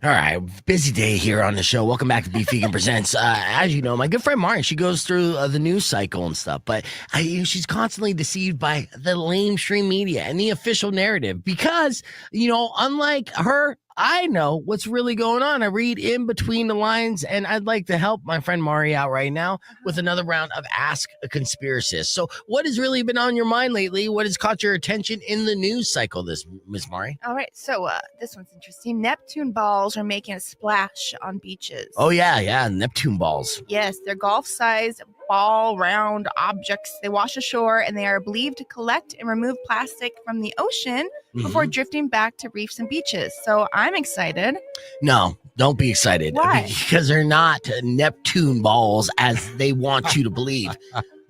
All right, busy day here on the show. Welcome back to Beef Vegan Presents. As you know, my good friend Mari, she goes through the news cycle and stuff, but she's constantly deceived by the lamestream media and the official narrative because, unlike her, I know what's really going on. I read in between the lines, and I'd like to help my friend Mari out right now with another round of Ask a Conspiracist. So what has really been on your mind lately? What has caught your attention in the news cycle, Miss Mari? All right, so this one's interesting. Neptune balls are making a splash on beaches. Oh, yeah, Neptune balls. Yes, they're golf-sized ball round objects. They wash ashore, and they are believed to collect and remove plastic from the ocean before drifting back to reefs and beaches. So I'm excited. No, don't be excited. Why? Because they're not Neptune balls as they want you to believe.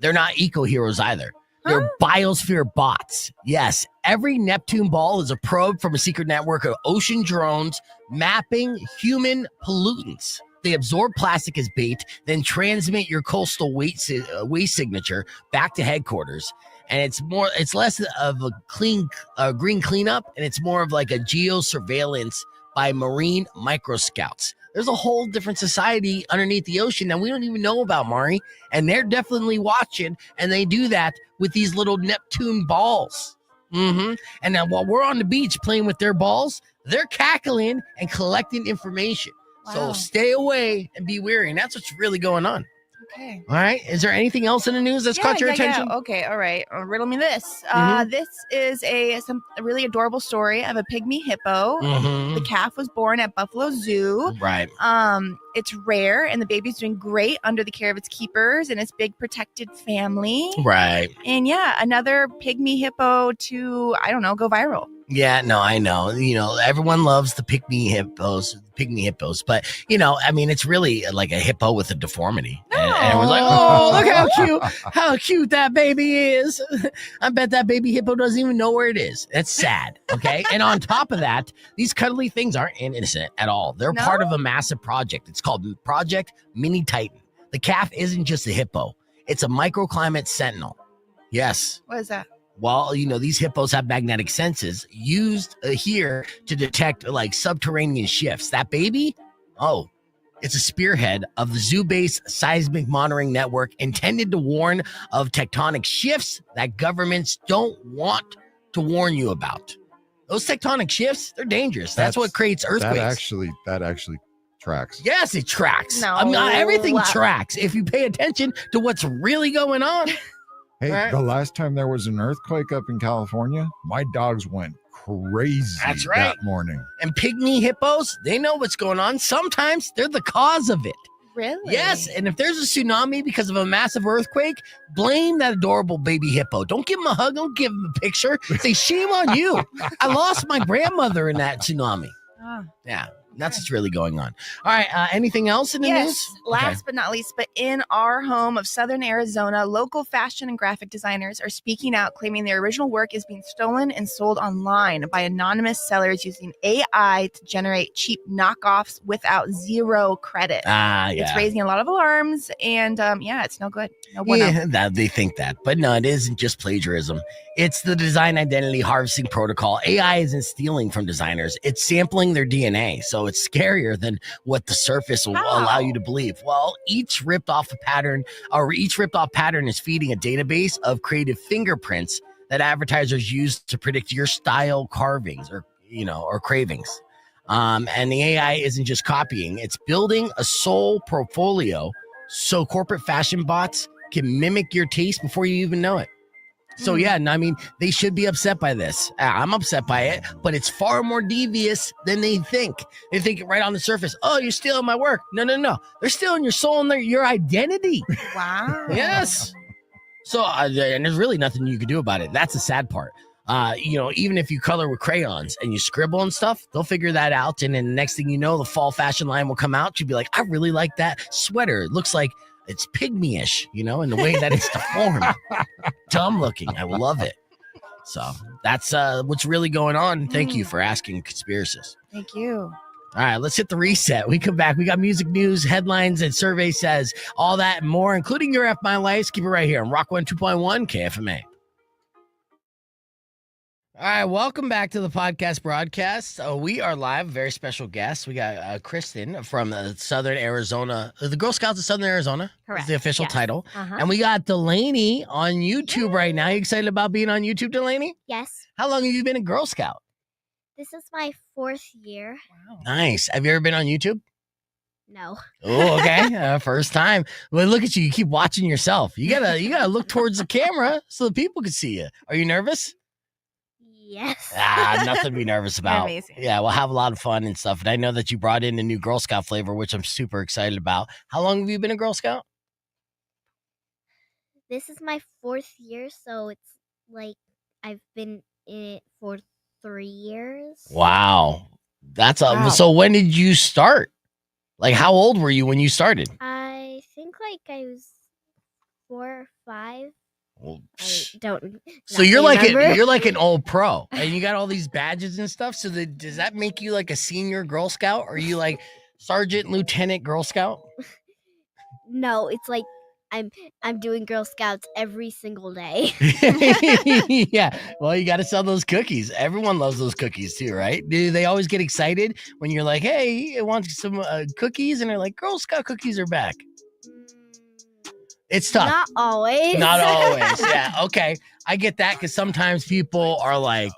They're not eco-heroes either. They're biosphere bots. Yes, every Neptune ball is a probe from a secret network of ocean drones mapping human pollutants. They absorb plastic as bait, then transmit your coastal waste signature back to headquarters. And it's less of a green cleanup, and it's more of like a geosurveillance by marine microscouts. There's a whole different society underneath the ocean that we don't even know about, Mari. And they're definitely watching, and they do that with these little Neptune balls. And now while we're on the beach playing with their balls, they're cackling and collecting information. Wow. So stay away and be wary. And that's what's really going on. Okay. All right. Is there anything else in the news that's caught your attention? Yeah. Okay. All right. Riddle me this. This is a really adorable story of a pygmy hippo. The calf was born at Buffalo Zoo. Right. It's rare, and the baby's doing great under the care of its keepers and its big protected family. Right. And yeah, another pygmy hippo to, I don't know, go viral. Yeah, no, I know. Everyone loves the pygmy hippos, but it's really like a hippo with a deformity. And everyone's like, oh, look how cute that baby is. I bet that baby hippo doesn't even know where it is. That's sad. Okay. And on top of that, these cuddly things aren't innocent at all. They're part of a massive project. It's called Project Mini Titan. The calf isn't just a hippo. It's a microclimate sentinel. Yes. What is that? Well, these hippos have magnetic senses used here to detect like subterranean shifts. That baby, it's a spearhead of the zoo-based seismic monitoring network intended to warn of tectonic shifts that governments don't want to warn you about. Those tectonic shifts, they're dangerous. That's what creates earthquakes. That actually tracks. Yes, it tracks. No. Not everything tracks if you pay attention to what's really going on. Hey, the last time there was an earthquake up in California, my dogs went crazy that morning. And pygmy hippos, they know what's going on. Sometimes they're the cause of it. Really? Yes, and if there's a tsunami because of a massive earthquake, blame that adorable baby hippo. Don't give him a hug. Don't give him a picture. Say, shame on you. I lost my grandmother in that tsunami. Yeah. That's what's really going on. All right. Anything else in the news? Last but not least, but in our home of Southern Arizona, local fashion and graphic designers are speaking out, claiming their original work is being stolen and sold online by anonymous sellers using AI to generate cheap knockoffs without zero credit. It's raising a lot of alarms, and it's no good. No bueno. Yeah, they think that. But no, it isn't just plagiarism. It's the design identity harvesting protocol. AI isn't stealing from designers. It's sampling their DNA. So it's scarier than what the surface will allow you to believe. Well, each ripped off pattern is feeding a database of creative fingerprints that advertisers use to predict your style carvings or cravings. And the AI isn't just copying, it's building a soul portfolio so corporate fashion bots can mimic your taste before you even know it. So they should be upset by this. I'm upset by it, but it's far more devious than they think. They think right on the surface, oh, you're stealing my work. No. They're stealing your soul and your identity. Wow. Yes. So, and there's really nothing you can do about it. That's the sad part. Even if you color with crayons and you scribble and stuff, they'll figure that out. And then the next thing you know, the fall fashion line will come out. You'll be like, I really like that sweater. It looks like it's pygmy-ish, in the way that it's deformed. Dumb looking. I love it. So that's what's really going on. Thank you for asking, conspiracists. Thank you. All right, let's hit the reset. We come back. We got music news, headlines, and survey says, all that and more, including your F My Life. Keep it right here on Rock 102.1 KFMA. All right, welcome back to the podcast broadcast. We are live, very special guest. We got Kristen from Southern Arizona, the Girl Scouts of Southern Arizona. Correct. Is the official Yes. title. Uh-huh. And we got Delaney on YouTube right now. You excited about being on YouTube, Delaney? Yes, How long have you been a Girl Scout? this is my 4th year. Wow. Nice. Have you ever been on YouTube? No. Oh, okay. First time. Well, look at you. You keep watching yourself. You gotta look towards the camera so the people can see you. Are you nervous? Yes. Nothing to be nervous about. amazing. Yeah, we'll have a lot of fun and stuff. And I know that you brought in a new Girl Scout flavor, which I'm super excited about. How long have you been a Girl Scout? This is my 4th year, so it's like I've been in it for 3 years. Wow. That's Wow. So when did you start? Like, how old were you when you started? I think like I was 4 or 5. Well, I don't. so you're remember. you're like an old pro, and you got all these badges and stuff. So does that make you like a senior Girl Scout? Or are you like Sergeant, Lieutenant Girl Scout? No, it's like I'm doing Girl Scouts every single day. Yeah. Well, you got to sell those cookies. Everyone loves those cookies too, right? Do they always get excited when you're like, "Hey, I want some cookies," and they're like, "Girl Scout cookies are back." It's tough. Not always. Not always. Yeah. Okay. I get that because sometimes people are like,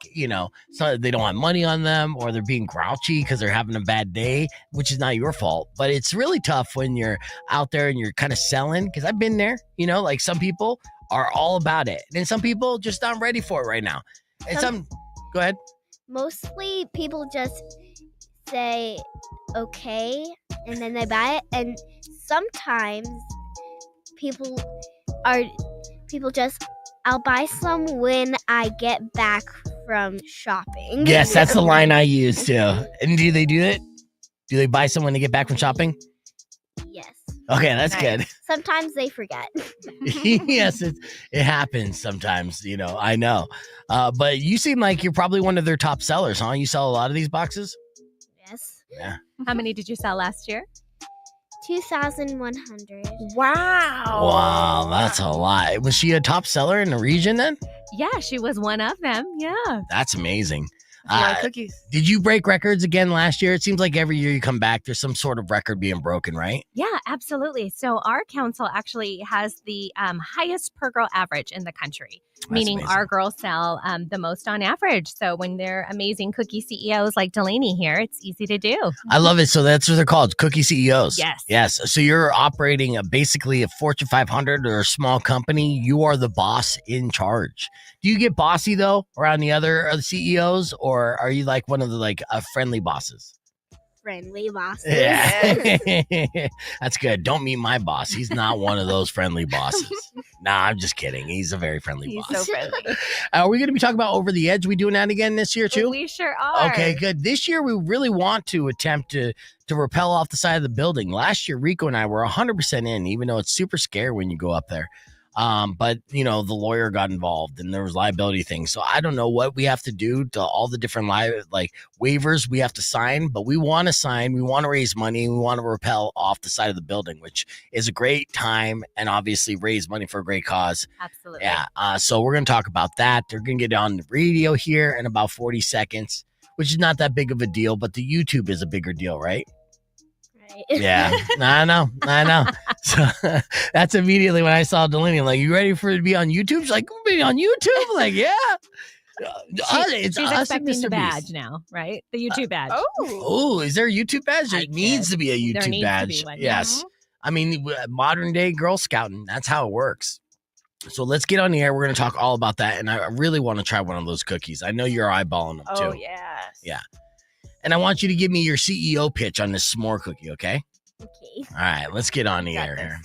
so they don't have money on them or they're being grouchy because they're having a bad day, which is not your fault. But it's really tough when you're out there and you're kind of selling because I've been there, like some people are all about it. And some people just not ready for it right now. And go ahead. Mostly people just say okay and then they buy it, and sometimes people just I'll buy some when I get back from shopping. Yes, that's the line I use too. And do they do it? Do they buy some when they get back from shopping? Yes. Okay, that's Nice. good. Sometimes they forget. Yes, it happens sometimes, I know. But you seem like you're probably one of their top sellers, huh? You sell a lot of these boxes? Yes. Yeah. How many did you sell last year? 2,100. Wow. Wow, that's a lot. Was she a top seller in the region then? Yeah, she was one of them. Yeah. That's amazing. A lot of cookies. Did you break records again last year? It seems like every year you come back, there's some sort of record being broken, right? Yeah, absolutely. So our council actually has the highest per girl average in the country, meaning amazing. our girls sell the most on average. So when they're amazing cookie CEOs like Delaney here, it's easy to do. I love it. So that's what they're called, cookie CEOs. Yes. Yes. So you're operating basically a Fortune 500 or a small company. You are the boss in charge. Do you get bossy though around the other CEOs, or are you like one of the friendly bosses? Friendly bosses. Yeah. That's good. Don't meet my boss. He's not one of those friendly bosses. Nah, I'm just kidding. He's a very friendly He's boss. so friendly. Are we going to be talking about Over the Edge? We doing that again this year too? We sure are. Okay, good. This year we really want to attempt to rappel off the side of the building. Last year, Rico and I were 100% in, even though it's super scary when you go up there. But the lawyer got involved and there was liability things. So I don't know what we have to do to all the different waivers we have to sign, but we want to sign, we want to raise money, we want to rappel off the side of the building, which is a great time and obviously raise money for a great cause. Absolutely. Yeah. So we're going to talk about that. They're going to get on the radio here in about 40 seconds, which is not that big of a deal, but the YouTube is a bigger deal, right? Right. Yeah, I know. So that's immediately when I saw Delaney, I'm like, you ready for it to be on YouTube? She's like, we'll be on YouTube? I'm like, yeah. It's She's us and expecting the Mr. badge Beast. now, right? The YouTube badge. Oh. Oh, is there a YouTube badge? There I needs guess. to be a There YouTube needs to badge. be one. Yes. Mhm. I mean, modern day Girl Scouting, that's how it works. So let's get on the air. We're going to talk all about that. And I really want to try one of those cookies. I know you're eyeballing them Oh, too. yes. Yeah. And I want you to give me your CEO pitch on this s'more cookie, okay? Okay. All right, let's get on the Got air this. here.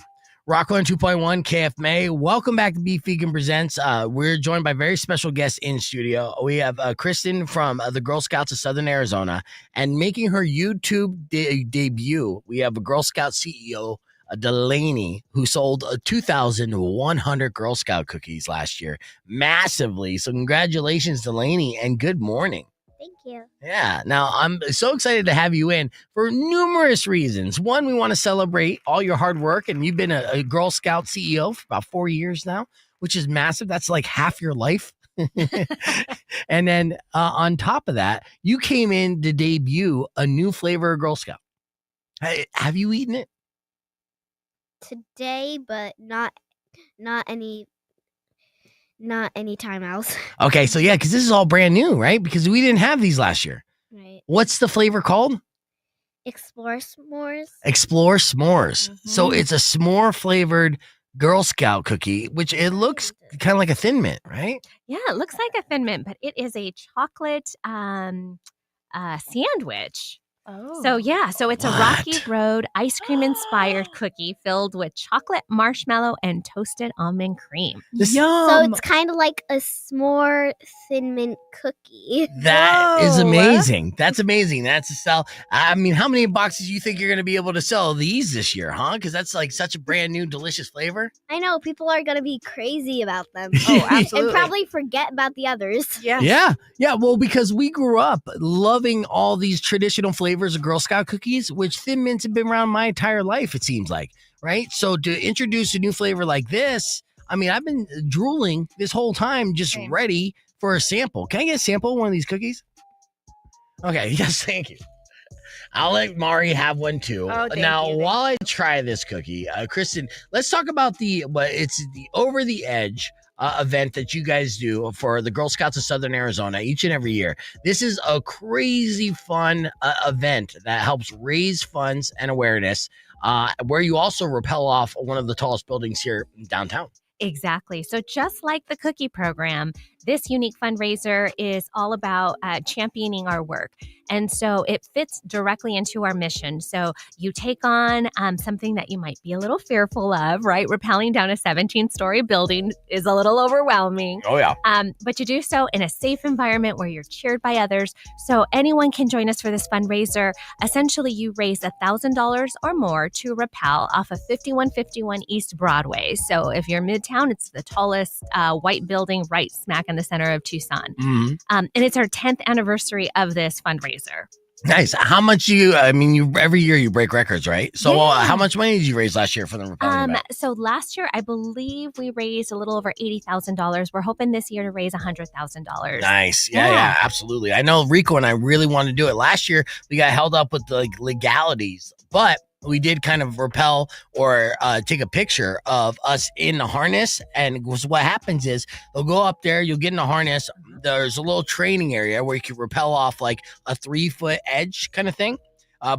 Rockland 2.1 KFMA. Welcome back to Beef Vegan Presents. We're joined by very special guests in studio. We have Kristen from the Girl Scouts of Southern Arizona, and making her YouTube debut, we have a Girl Scout CEO, Delaney, who sold 2,100 Girl Scout cookies last year, massively. So congratulations, Delaney, and good morning. Thank you. Yeah. Now, I'm so excited to have you in for numerous reasons. One, we want to celebrate all your hard work, and you've been a Girl Scout CEO for about 4 years now, which is massive. That's like half your life. And then on top of that, you came in to debut a new flavor of Girl Scout. Hey, have you eaten it? Today, but not any time else. Okay, so yeah, because this is all brand new, right? Because we didn't have these last year. Right. What's the flavor called? Explore s'mores. Explore s'mores. So Mhm. it's a s'more flavored Girl Scout cookie, which it looks kind of like a Thin Mint, right? Yeah, it looks like a Thin Mint, but it is a chocolate sandwich. Oh. So yeah, so it's a Rocky What? Road ice cream inspired cookie filled with chocolate, marshmallow, and toasted almond cream. This- Yum. So it's kind of like a s'more Thin Mint cookie. That is Whoa. amazing. That's amazing. That's a sell. I mean, how many boxes do you think you're going to be able to sell of these this year, huh? Because that's like such a brand new, delicious flavor. I know people are gonna be crazy about them. Oh, absolutely. And probably forget about the others. Yes. Yeah. Yeah. Well, because we grew up loving all these traditional flavors of Girl Scout cookies, which Thin Mints have been around my entire life, it seems like, right? So to introduce a new flavor like this, I mean, I've been drooling this whole time, just Same. ready for a sample. Can I get a sample of one of these cookies? Okay. Yes. Thank you. I'll let Mari have one too. Oh, thank now, you. while I try this cookie, Kristen, let's talk about it's the Over the Edge event that you guys do for the Girl Scouts of Southern Arizona each and every year. This is a crazy fun event that helps raise funds and awareness, where you also rappel off one of the tallest buildings here in downtown. Exactly. So just like the cookie program, this unique fundraiser is all about championing our work. And so it fits directly into our mission. So you take on something that you might be a little fearful of, right? Rappelling down a 17-story building is a little overwhelming. Oh, yeah. But you do so in a safe environment where you're cheered by others. So anyone can join us for this fundraiser. Essentially, you raise $1,000 or more to rappel off of 5151 East Broadway. So if you're midtown, it's the tallest white building right smack in the center of Tucson. Mhm. And it's our 10th anniversary of this fundraiser. Nice. How much you every year you break records, right? So Yeah. how much money did you raise last year for the rappelling event? So last year, I believe we raised a little over $80,000. We're hoping this year to raise $100,000. Nice. Yeah, Yeah. absolutely. I know Rico and I really want to do it. Last year, we got held up with the legalities, but we did kind of rappel or take a picture of us in the harness. And what happens is they'll go up there, you'll get in the harness. There's a little training area where you can rappel off like a 3-foot edge kind of thing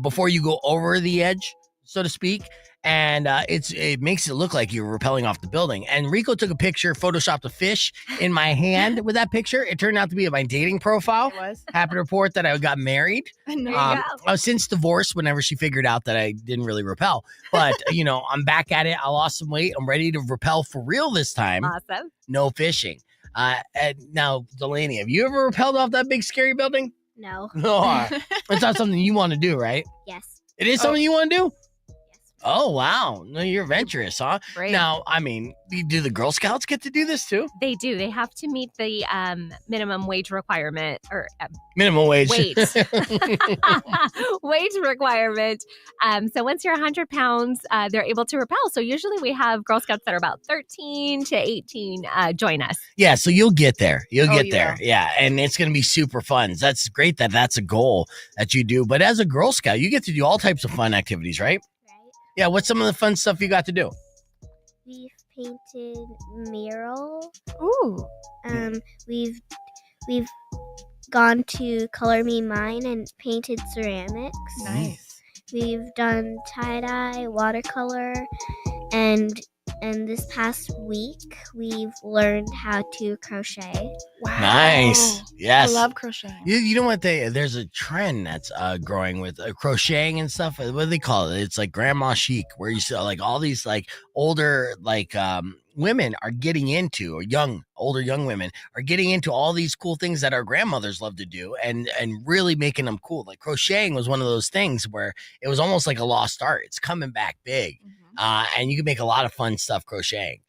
before you go over the edge, so to speak. And it makes it look like you're rappelling off the building. And Rico took a picture, photoshopped a fish in my hand with that picture. It turned out to be my dating profile. It was. Happy to report that I got married. There you go. I've since divorced whenever she figured out that I didn't really rappel. But, I'm back at it. I lost some weight. I'm ready to rappel for real this time. Awesome. No fishing. And now, Delaney, have you ever rappelled off that big, scary building? No. No. It's not something you want to do, right? Yes. It is something you want to do? Yes. Oh, wow. No, you're adventurous, huh? Brave. Now, I mean, do the Girl Scouts get to do this too? They do. They have to meet the minimum wage requirement or Minimum wage. wage wage requirement. So once you're 100 pounds, they're able to rappel. So usually we have Girl Scouts that are about 13 to 18 join us. Yeah, so you'll get there. You'll Oh, get you there. will. Yeah, and it's going to be super fun. That's great that that's a goal that you do. But as a Girl Scout, you get to do all types of fun activities, right? Right. Yeah, what's some of the fun stuff you got to do? We've painted mural. Ooh. We've gone to Color Me Mine and painted ceramics. Nice. We've done tie-dye, watercolor, and this past week we've learned how to crochet. Wow. Nice. Yes. I love crocheting. You know what? There's a trend that's growing with crocheting and stuff. What do they call it? It's like grandma chic, where you see like all these like older women are getting into, or older young women are getting into all these cool things that our grandmothers love to do, and really making them cool. Like crocheting was one of those things where it was almost like a lost art. It's coming back big, Mhm. and you can make a lot of fun stuff crocheting.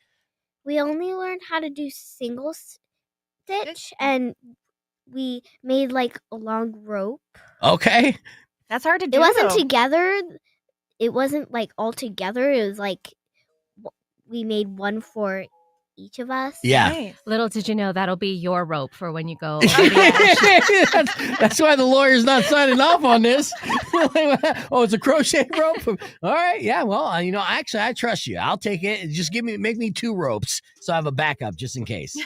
We only learned how to do single stitch, and we made like a long rope. Okay. That's hard to do. It wasn't though. together. It wasn't like all together. It was like we made one for each of us. Yeah. Nice. Little did you know that'll be your rope for when you go. On the edge. that's why the lawyer's not signing off on this. Oh, it's a crochet rope. All right, yeah. Well, actually, I trust you. I'll take it. Just make me 2 ropes so I have a backup just in case.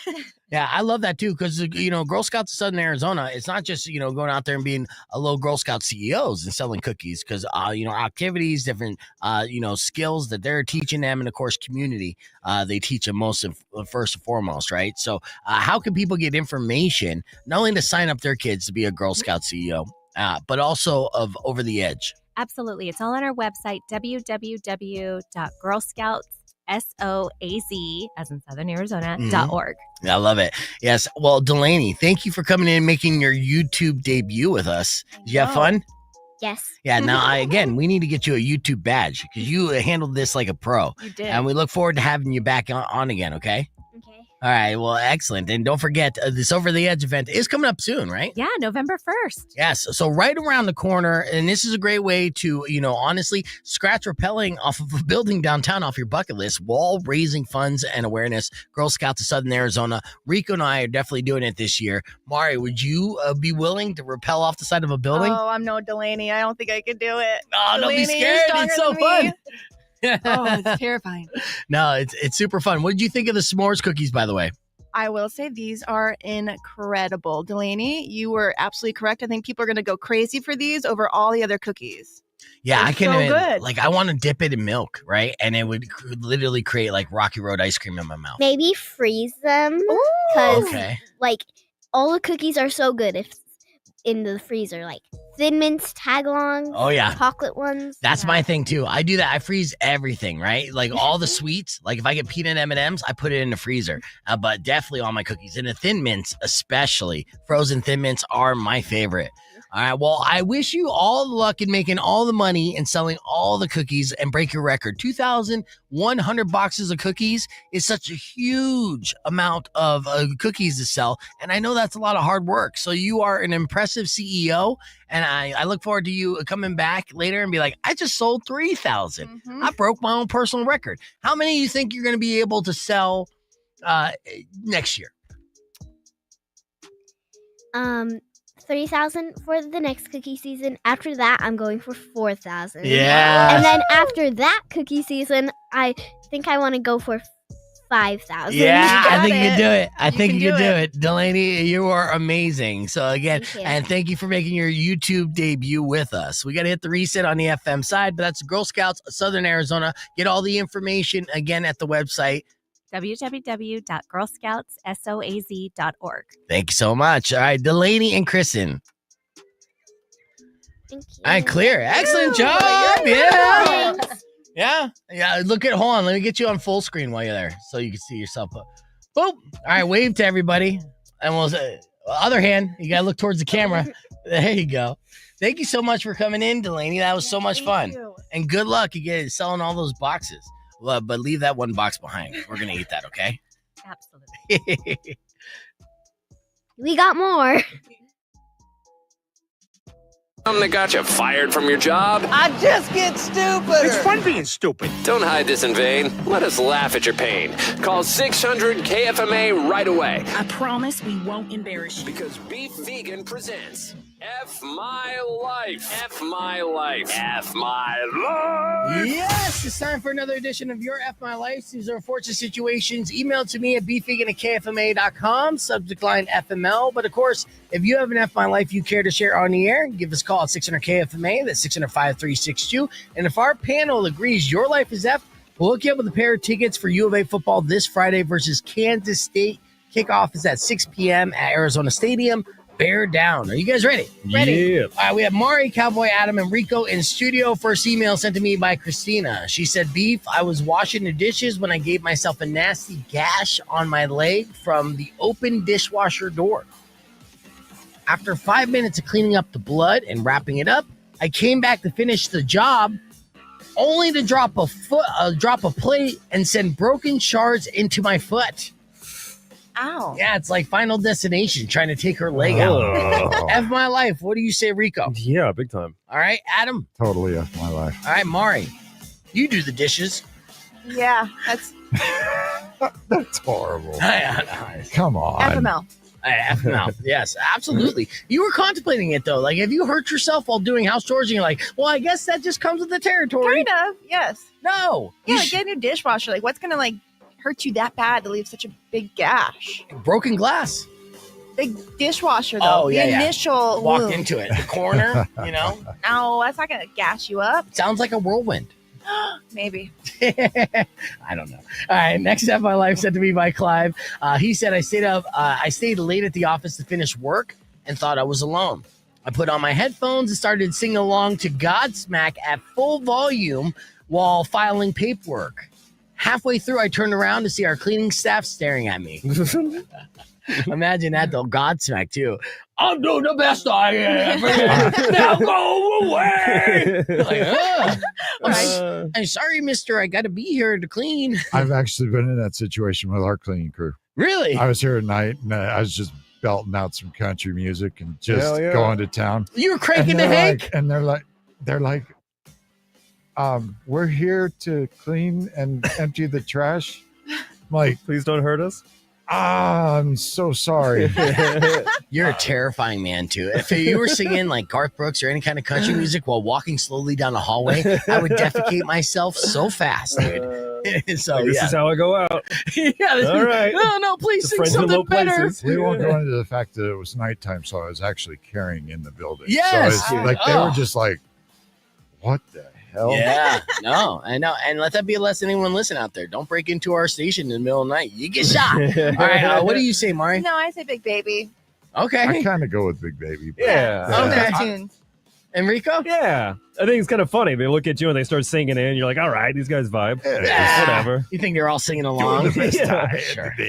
Yeah, I love that too because Girl Scouts of Southern Arizona. It's not just going out there and being a little Girl Scout CEOs and selling cookies because activities, different skills that they're teaching them, and of course community. They teach them first and foremost, right? So, how can people get information not only to sign up their kids to be a Girl Scout CEO, but also of Over the Edge? Absolutely. It's all on our website, www.girlscoutssoaz, as in Southern Arizona.org. I love it. Yes. Well, Delaney, thank you for coming in and making your YouTube debut with us. Did you have fun? Yes. Yeah. Now, we need to get you a YouTube badge because you handled this like a pro. You did. And we look forward to having you back on again, okay? Okay. All right. Well, excellent. And don't forget, this Over the Edge event is coming up soon, right? Yeah, November 1st. Yes. So right around the corner, and this is a great way to, honestly, scratch rappelling off of a building downtown off your bucket list while raising funds and awareness. Girl Scouts of Southern Arizona. Rico and I are definitely doing it this year. Mari, would you be willing to rappel off the side of a building? Oh, I'm no Delaney. I don't think I could do it. Oh, don't be Delaney, you're scared. It's so stronger than fun. me. Oh, it's terrifying. No, it's super fun. What did you think of the s'mores cookies, by the way? I will say these are incredible. Delaney, you were absolutely correct. I think people are going to go crazy for these over all the other cookies. Yeah, They're I can so even, good. I want to dip it in milk, right? And it would literally create like Rocky Road ice cream in my mouth. Maybe freeze them because Okay. all the cookies are so good if in the freezer, like Thin Mints, Tagalongs, Oh, yeah. chocolate ones. That's my thing too. I do that. I freeze everything, right? Like all the sweets. Like if I get peanut M&Ms, I put it in the freezer. But definitely all my cookies. And the Thin Mints, especially frozen Thin Mints, are my favorite. All right. Well, I wish you all the luck in making all the money and selling all the cookies and break your record. 2,100 boxes of cookies is such a huge amount of cookies to sell. And I know that's a lot of hard work. So you are an impressive CEO. And I look forward to you coming back later and be like, I just sold 3,000. Mhm. I broke my own personal record. How many do you think you're going to be able to sell next year? 3,000 for the next cookie season. After that, I'm going for 4,000. Yeah. And then after that cookie season, I think I want to go for 5,000. Yeah, You I got think you can it. do it. I You think can you can do do it. it. Delaney, you are amazing. So again, Thank you. and thank you for making your YouTube debut with us. We got to hit the reset on the FM side, but that's Girl Scouts of Southern Arizona. Get all the information again at the website. www.girlscoutssoaz.org. Thank you so much. All right, Delaney and Kristen. Thank you. All right, clear. Excellent job. Yeah. Yeah. Hold on. Let me get you on full screen while you're there so you can see yourself. Boop. All right, wave to everybody. And we'll say, other hand, you got to look towards the camera. There you go. Thank you so much for coming in, Delaney. That was so much fun. Thank you. And good luck again selling all those boxes. Well, but leave that one box behind. We're going to eat that, okay? Absolutely. We got more. Something that got you fired from your job? I just get stupid. It's fun being stupid. Don't hide this in vain. Let us laugh at your pain. Call 600-KFMA right away. I promise we won't embarrass you. Because Beef Vegan presents F My Life. F My Life. F My Life. Yes, it's time for another edition of Your F My Life. These are unfortunate situations. Email to me at beefvegan@kfma.com, subject line FML. But of course, if you have an F My Life you care to share on the air, give us a call at 600-KFMA. That's 600-5362. And if our panel agrees your life is F, we'll hook you up with a pair of tickets for U of A football this Friday versus Kansas State. Kickoff is at 6 p.m. at Arizona Stadium. Bear down. Are you guys ready? Ready. Yeah. All right, we have Mari, Cowboy Adam, and Rico in studio. First email sent to me by Christina. She said, Beef, I was washing the dishes when I gave myself a nasty gash on my leg from the open dishwasher door. After 5 minutes of cleaning up the blood and wrapping it up, I came back to finish the job, only to drop a plate and send broken shards into my foot. Ow. Yeah, it's like Final Destination trying to take her leg out. Oh. F my life. What do you say, Rico? Yeah, big time. All right, Adam. Totally F my life. All right, Mari. You do the dishes. Yeah, that's That's horrible. FML. Come on. FML. Yes, absolutely. You were contemplating it though. Like, have you hurt yourself while doing house chores? And you're like, well, I guess that just comes with the territory. Kind of, yes. No. Yeah, like get a new dishwasher. Like, what's gonna like hurt you that bad to leave such a big gash? Broken glass. Big dishwasher though. Oh, yeah, the yeah. initial Walk wound. into it. The corner, No, that's not gonna gash you up. Sounds like a whirlwind. Maybe. I don't know. All right. Next up, my life sent to me by Clive. He said, I stayed late at the office to finish work and thought I was alone. I put on my headphones and started singing along to Godsmack at full volume while filing paperwork. Halfway through, I turned around to see our cleaning staff staring at me. Imagine that though, Godsmack too. I'm doing the best I am. Now go away. I'm sorry, mister. I got to be here to clean. I've actually been in that situation with our cleaning crew. Really? I was here at night and I was just belting out some country music and just going to town. You were cranking the Hank? And they're like, we're here to clean and empty the trash. I'm like, please don't hurt us. I'm so sorry. You're a terrifying man, too. If you were singing like Garth Brooks or any kind of country music while walking slowly down a hallway, I would defecate myself so fast, dude. So this is how I go out. All right. No, please sing something better. We won't go into the fact that it was nighttime, so I was actually carrying in the building. Yes. So they were just like, what the hell? Yeah, no, I know. And let that be a lesson anyone listen out there. Don't break into our station in the middle of the night. You get shot. All right, what do you say, Mari? No, I say Big Baby. Okay. I kind of go with Big Baby. Yeah. Okay. Enrico? Yeah. I think it's kind of funny. They look at you and they start singing in. You're like, all right, these guys vibe. Yeah. Whatever. You think they're all singing along? Sure. Go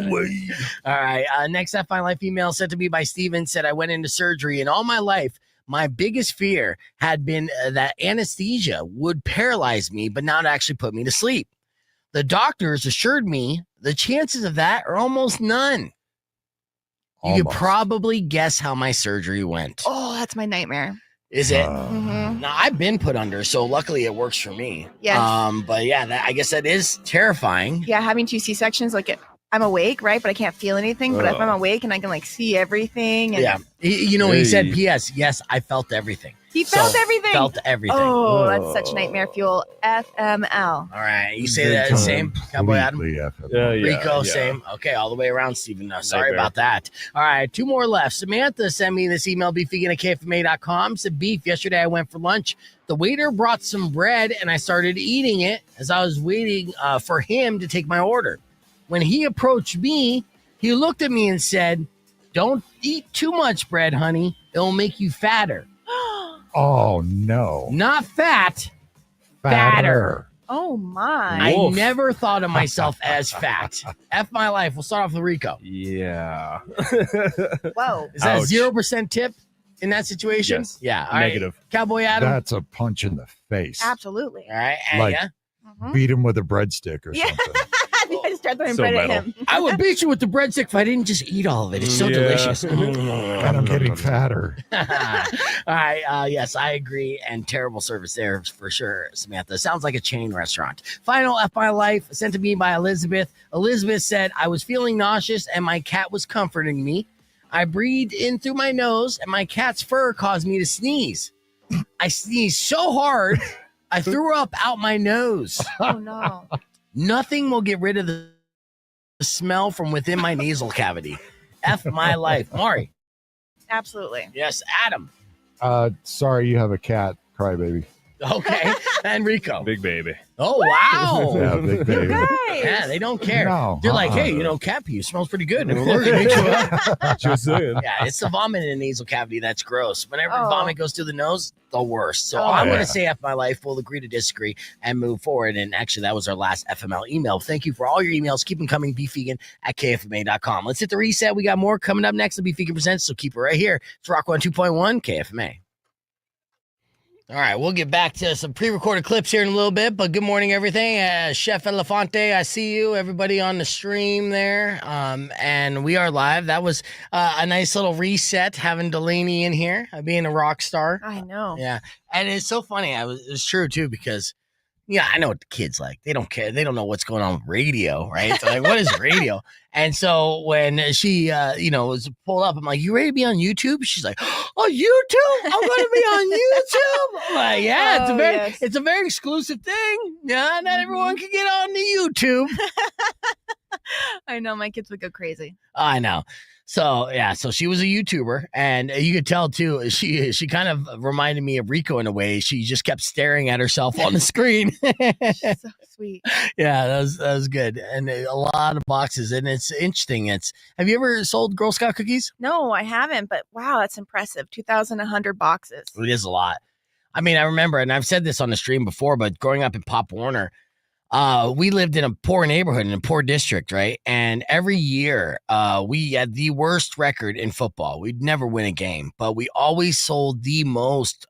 away. All right. Next up, my life email sent to me by Steven said, I went into surgery and all my life, my biggest fear had been that anesthesia would paralyze me, but not actually put me to sleep. The doctors assured me the chances of that are almost none. You could probably guess how my surgery went. Oh, that's my nightmare. Is it? Mm-hmm. Now, I've been put under, so luckily it works for me. Yes. But yeah, I guess that is terrifying. Yeah, having 2 C-sections, like I'm awake, right? But I can't feel anything. But if I'm awake and I can like see everything. And yeah. He said, P.S. Yes, I felt everything. He felt everything. Felt everything. Oh, that's such nightmare fuel. FML. All right. You say that same, Cowboy Adam? Rico, same. Okay, all the way around, Stephen. No, sorry about that. All right, 2 more left. Samantha sent me this email, beefvegan@kfma.com. Said, Beef, yesterday I went for lunch. The waiter brought some bread, and I started eating it as I was waiting for him to take my order. When he approached me, he looked at me and said, don't eat too much bread, honey. It'll make you fatter. Oh, no. Not fat, fatter. Oh, my. I never thought of myself as fat. F my life. We'll start off with Rico. Yeah. Whoa. Is that a 0% tip in that situation? Yes. Yeah. All Negative. Right. Cowboy Adam? That's a punch in the face. Absolutely. All right. Like, yeah. beat him with a breadstick or something. I just start throwing So bread metal. at him. I would beat you with the breadstick if I didn't just eat all of it. It's so delicious. And I'm getting fatter. All right. Yes, I agree. And terrible service there for sure, Samantha. Sounds like a chain restaurant. Final F my life sent to me by Elizabeth. Elizabeth said, I was feeling nauseous and my cat was comforting me. I breathed in through my nose and my cat's fur caused me to sneeze. I sneezed so hard, I threw up out my nose. Oh, no. Nothing will get rid of the smell from within my nasal cavity. F my life. Mari. Absolutely. Yes, Adam. Sorry, you have a cat, crybaby. Okay. And Rico. Big baby. Oh, wow. Yeah, big baby. Yeah, they don't care. No, They're like, hey, cat pee smells pretty good. And we're going to Just saying. Yeah, it's the vomit in the nasal cavity that's gross. Whenever Oh. vomit goes through the nose, the worst. So Oh, I'm yeah. going to say F my life. We'll agree to disagree and move forward. And actually, that was our last FML email. Thank you for all your emails. Keep them coming. beefvegan@kfma.com. Let's hit the reset. We got more coming up next. The Beef Vegan Presents. So keep it right here. It's Rock 102.1 KFMA. All right, we'll get back to some pre-recorded clips here in a little bit, but good morning, everything. Chef Elefante, I see you, everybody on the stream there, and we are live. That was a nice little reset, having Delaney in here, being a rock star. I know. Yeah, and it's so funny. It was true, too, because Yeah, I know what the kids like. They don't care. They don't know what's going on with radio, right? So like, what is radio? And so when she, was pulled up, I'm like, you ready to be on YouTube? She's like, oh, YouTube? I'm going to be on YouTube? I'm like, yeah, it's a very exclusive thing. Yeah, not everyone can get on the YouTube. I know my kids would go crazy. I know. So yeah, so she was a YouTuber, and you could tell too. She kind of reminded me of Rico in a way. She just kept staring at herself on the screen. So sweet. Yeah, that was good, and a lot of boxes, and it's interesting. Have you ever sold Girl Scout cookies? No, I haven't, but wow, that's impressive. 2,100 boxes. It is a lot. I mean, I remember, and I've said this on the stream before, but growing up in Pop Warner, we lived in a poor neighborhood, in a poor district, right? And every year, we had the worst record in football. We'd never win a game, but we always sold the most,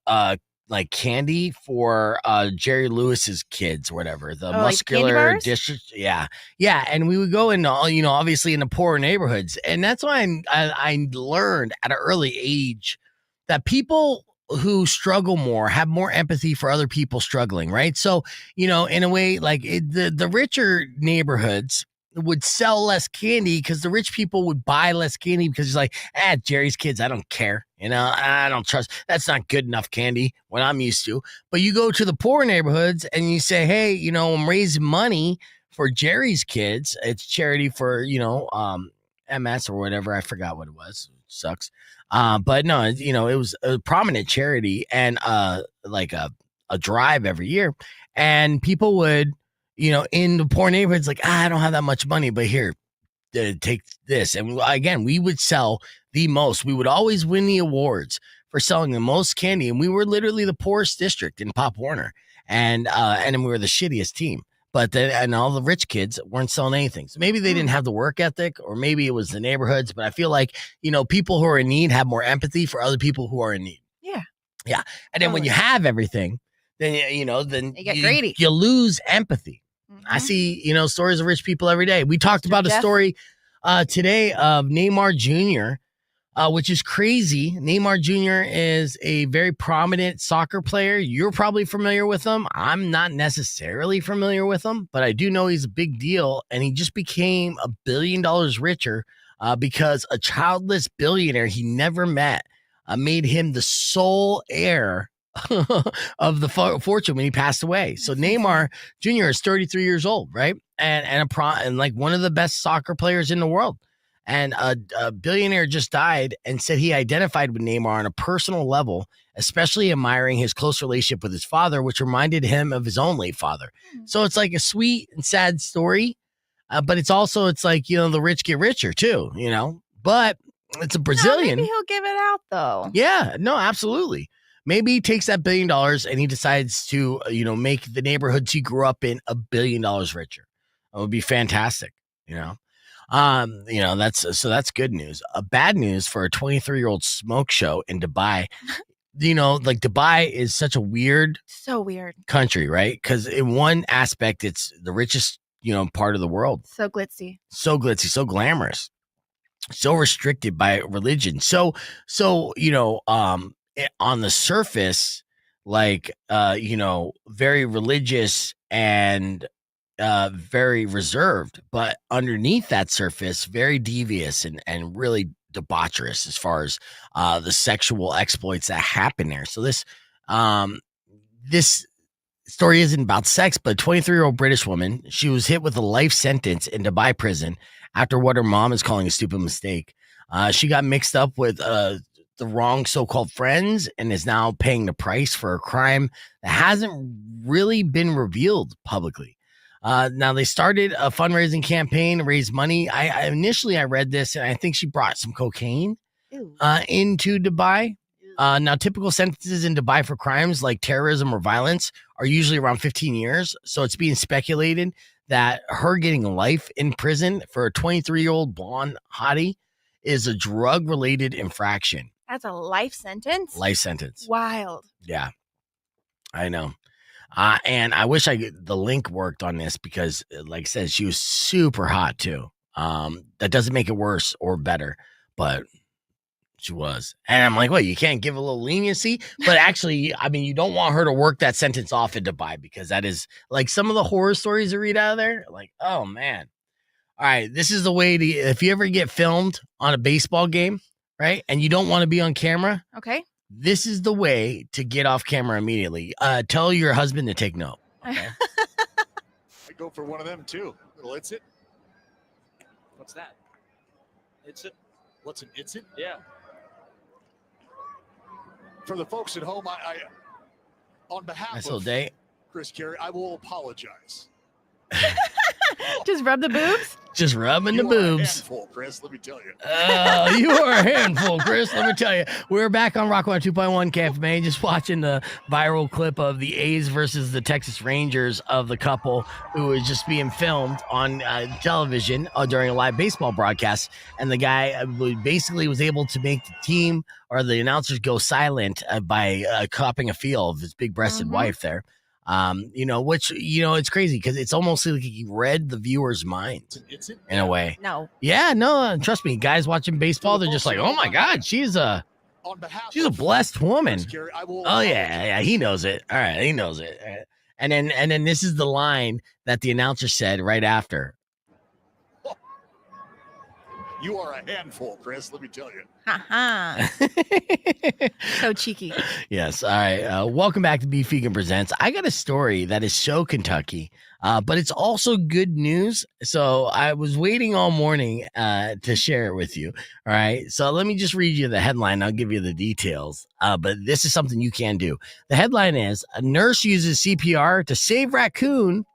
candy for Jerry Lewis's kids, or whatever, the muscular like district. Yeah. And we would go in, obviously in the poor neighborhoods. And that's why I learned at an early age that people who struggle more have more empathy for other people struggling, right? So, in a way, like the richer neighborhoods would sell less candy because the rich people would buy less candy because it's like, Jerry's kids, I don't care. I don't trust. That's not good enough candy when I'm used to. But you go to the poor neighborhoods and you say, hey, I'm raising money for Jerry's kids. It's charity for, MS or whatever. I forgot what it was. It sucks. But no, it was a prominent charity and like a drive every year. And people would, in the poor neighborhoods, like, I don't have that much money, but here, take this. And again, we would sell the most. We would always win the awards for selling the most candy. And we were literally the poorest district in Pop Warner. And then we were the shittiest team. But and all the rich kids weren't selling anything. So maybe they didn't have the work ethic, or maybe it was the neighborhoods. But I feel like, people who are in need have more empathy for other people who are in need. Yeah. Yeah. And then when you have everything, then, then you get greedy. You lose empathy. Mm-hmm. I see, stories of rich people every day. We talked about a story today of Neymar Jr., which is crazy. Neymar Jr. is a very prominent soccer player. You're probably familiar with him. I'm not necessarily familiar with him, but I do know he's a big deal. And he just became $1 billion richer because a childless billionaire he never met made him the sole heir of the fortune when he passed away. So Neymar Jr. is 33 years old, right? And like one of the best soccer players in the world. And a billionaire just died and said he identified with Neymar on a personal level, especially admiring his close relationship with his father, which reminded him of his own late father. So it's like a sweet and sad story, but it's like, the rich get richer too, but it's a Brazilian. Maybe he'll give it out though. Yeah, no, absolutely. Maybe he takes that $1 billion and he decides to, make the neighborhoods he grew up in $1 billion richer. It would be fantastic, that's good news. Bad news for a 23-year-old smoke show in Dubai. Like Dubai is such a weird country, right? Because in one aspect, it's the richest, part of the world. So glitzy, so glamorous, so restricted by religion. So on the surface, like, very religious and very reserved, but underneath that surface, very devious and really debaucherous as far as the sexual exploits that happen there. So this story isn't about sex, but a 23-year-old British woman, she was hit with a life sentence in Dubai prison after what her mom is calling a stupid mistake. She got mixed up with the wrong so-called friends and is now paying the price for a crime that hasn't really been revealed publicly. Now they started a fundraising campaign to raise money. I initially read this and I think she brought some cocaine into Dubai. Now typical sentences in Dubai for crimes like terrorism or violence are usually around 15 years. So it's being speculated that her getting life in prison for a 23-year-old blonde hottie is a drug-related infraction. That's a life sentence? Life sentence. Wild. Yeah, I know. And I wish the link worked on this because, like I said, she was super hot too. That doesn't make it worse or better, but She was. And I'm like, what, you can't give a little leniency? But actually, I mean, you don't want her to work that sentence off in Dubai because that is like some of the horror stories you read out of there. Like, oh, man. All right, this is the way to, if you ever get filmed on a baseball game, right, and you don't want to be on camera, Okay. this is the way to get off camera immediately. Tell your husband to take note. Okay? I go for one of them too. Little it's it. What's that? It's it. What's an it's it? Yeah. For the folks at home, I on behalf Nice of little date. Chris Carey, I will apologize. Just rub the boobs. Just rubbing the You are a boobs. handful, Chris, let me tell you. Oh, you are a handful, Chris. Let me tell you. We're back on Rock 102.1 KFMA, just watching the viral clip of the A's versus the Texas Rangers of the couple who was just being filmed on television during a live baseball broadcast. And the guy basically was able to make the team or the announcers go silent by copping a feel of his big-breasted wife there. Which, it's crazy because it's almost like he read the viewer's mind It's it. in a way. No. Yeah, no, trust me, guys watching baseball, they're just like, oh my God, she's a On behalf blessed woman. Chris Carey, I will Oh yeah, he knows it. All right, he knows it. All right. And then this is the line that the announcer said right after. You are a handful, Chris, let me tell you. Ha So cheeky. Yes. All right. Welcome back to Beef Vegan Presents. I got a story that is so Kentucky, but it's also good news. So I was waiting all morning to share it with you. All right. So let me just read you the headline. I'll give you the details. But this is something you can do. The headline is: a nurse uses CPR to save raccoon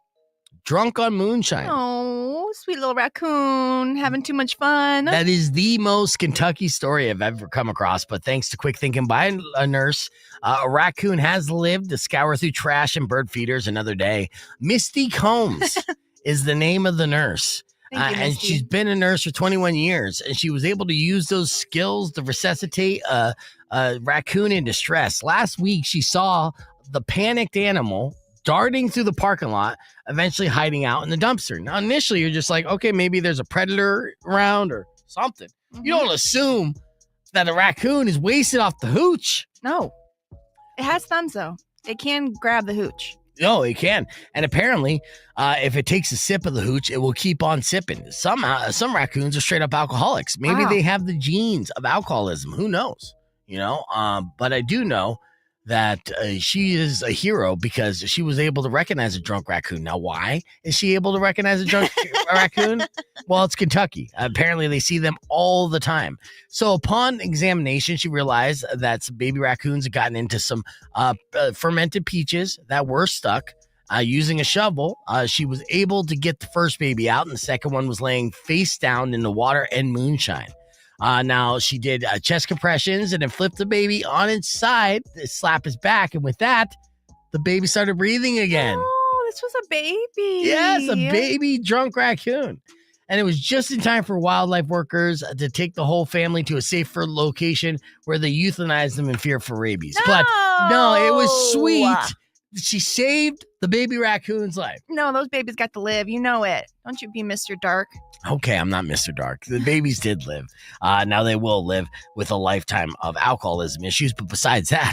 drunk on moonshine. Oh, sweet little raccoon having too much fun. That is the most Kentucky story I've ever come across, but thanks to quick thinking by a nurse, a raccoon has lived to scour through trash and bird feeders another day. Misty Combs is the name of the nurse. Thank you, And Misty. she's been a nurse for 21 years, and she was able to use those skills to resuscitate a raccoon in distress. Last week, she saw the panicked animal darting through the parking lot, eventually hiding out in the dumpster. Now, initially, you're just like, okay, maybe there's a predator around or something. You don't assume that a raccoon is wasted off the hooch. No. It has thumbs, though. It can grab the hooch. No, it can. And apparently, if it takes a sip of the hooch, it will keep on sipping. Some raccoons are straight up alcoholics. Maybe Wow. they have the genes of alcoholism. Who knows? But I do know that she is a hero because she was able to recognize a drunk raccoon. Now, why is she able to recognize a drunk raccoon? Well, it's Kentucky. Apparently, they see them all the time. So upon examination, she realized that some baby raccoons had gotten into some fermented peaches that were stuck. Using a shovel, she was able to get the first baby out, and the second one was laying face down in the water and moonshine. Now, she did chest compressions and then flipped the baby on its side, slap his back, and with that, the baby started breathing again. Oh, this was a baby. Yes, a baby drunk raccoon. And it was just in time for wildlife workers to take the whole family to a safer location where they euthanized them in fear for rabies. But no, it was sweet. She saved the baby raccoon's life. No, those babies got to live. You know it. Don't you be Mr. Dark. Okay, I'm not Mr. Dark. The babies did live. Now they will live with a lifetime of alcoholism issues. But besides that,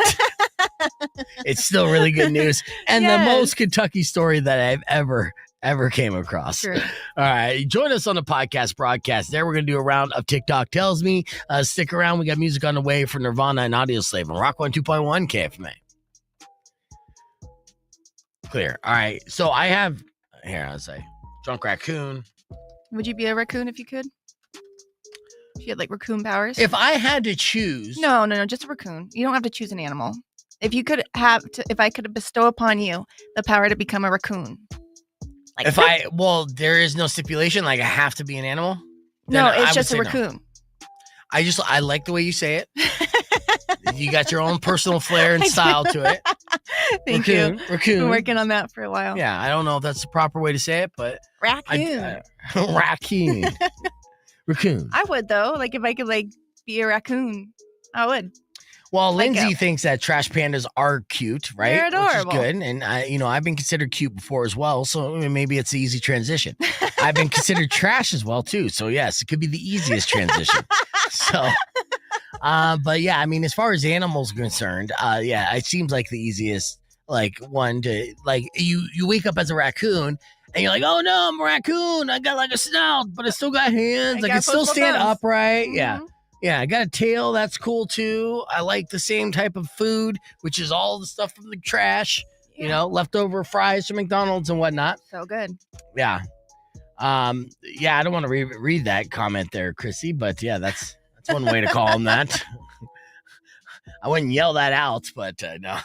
it's still really good news. And the most Kentucky story that I've ever came across. Sure. All right. Join us on the podcast broadcast. There we're going to do a round of TikTok Tells Me. Stick around. We got music on the way for Nirvana and Audio Slave on Rock 102.1 KFMA. Clear. All right. So I have, here I'll say, drunk raccoon. Would you be a raccoon if you could? If you had like raccoon powers? If I had to choose. No, just a raccoon. You don't have to choose an animal. If you could if I could bestow upon you the power to become a raccoon. Like, there is no stipulation, like I have to be an animal. No, Then I it's would just a say no. raccoon. I like the way you say it. You got your own personal flair and style to it. Thank you. Raccoon. Been working on that for a while. Yeah, I don't know if that's the proper way to say it, but Raccoon. raccoon. Raccoon. I would though. Like if I could be a raccoon, I would. Well, Like Lindsay a- thinks that trash pandas are cute, right? They're adorable. Which is good. And I've been considered cute before as well, so maybe it's the easy transition. I've been considered trash as well too, so yes, it could be the easiest transition. So, But yeah, I mean, as far as animals are concerned, yeah, it seems like the easiest one to you wake up as a raccoon and you're like, oh no, I'm a raccoon. I got like a snout, but I still got hands. I can still stand upright. Yeah. Yeah, I got a tail. That's cool too. I like the same type of food, which is all the stuff from the trash, leftover fries from McDonald's and whatnot. So good. Yeah. Yeah, I don't want to read that comment there, Chrissy, but yeah, that's one way to call him that. I wouldn't yell that out, but no.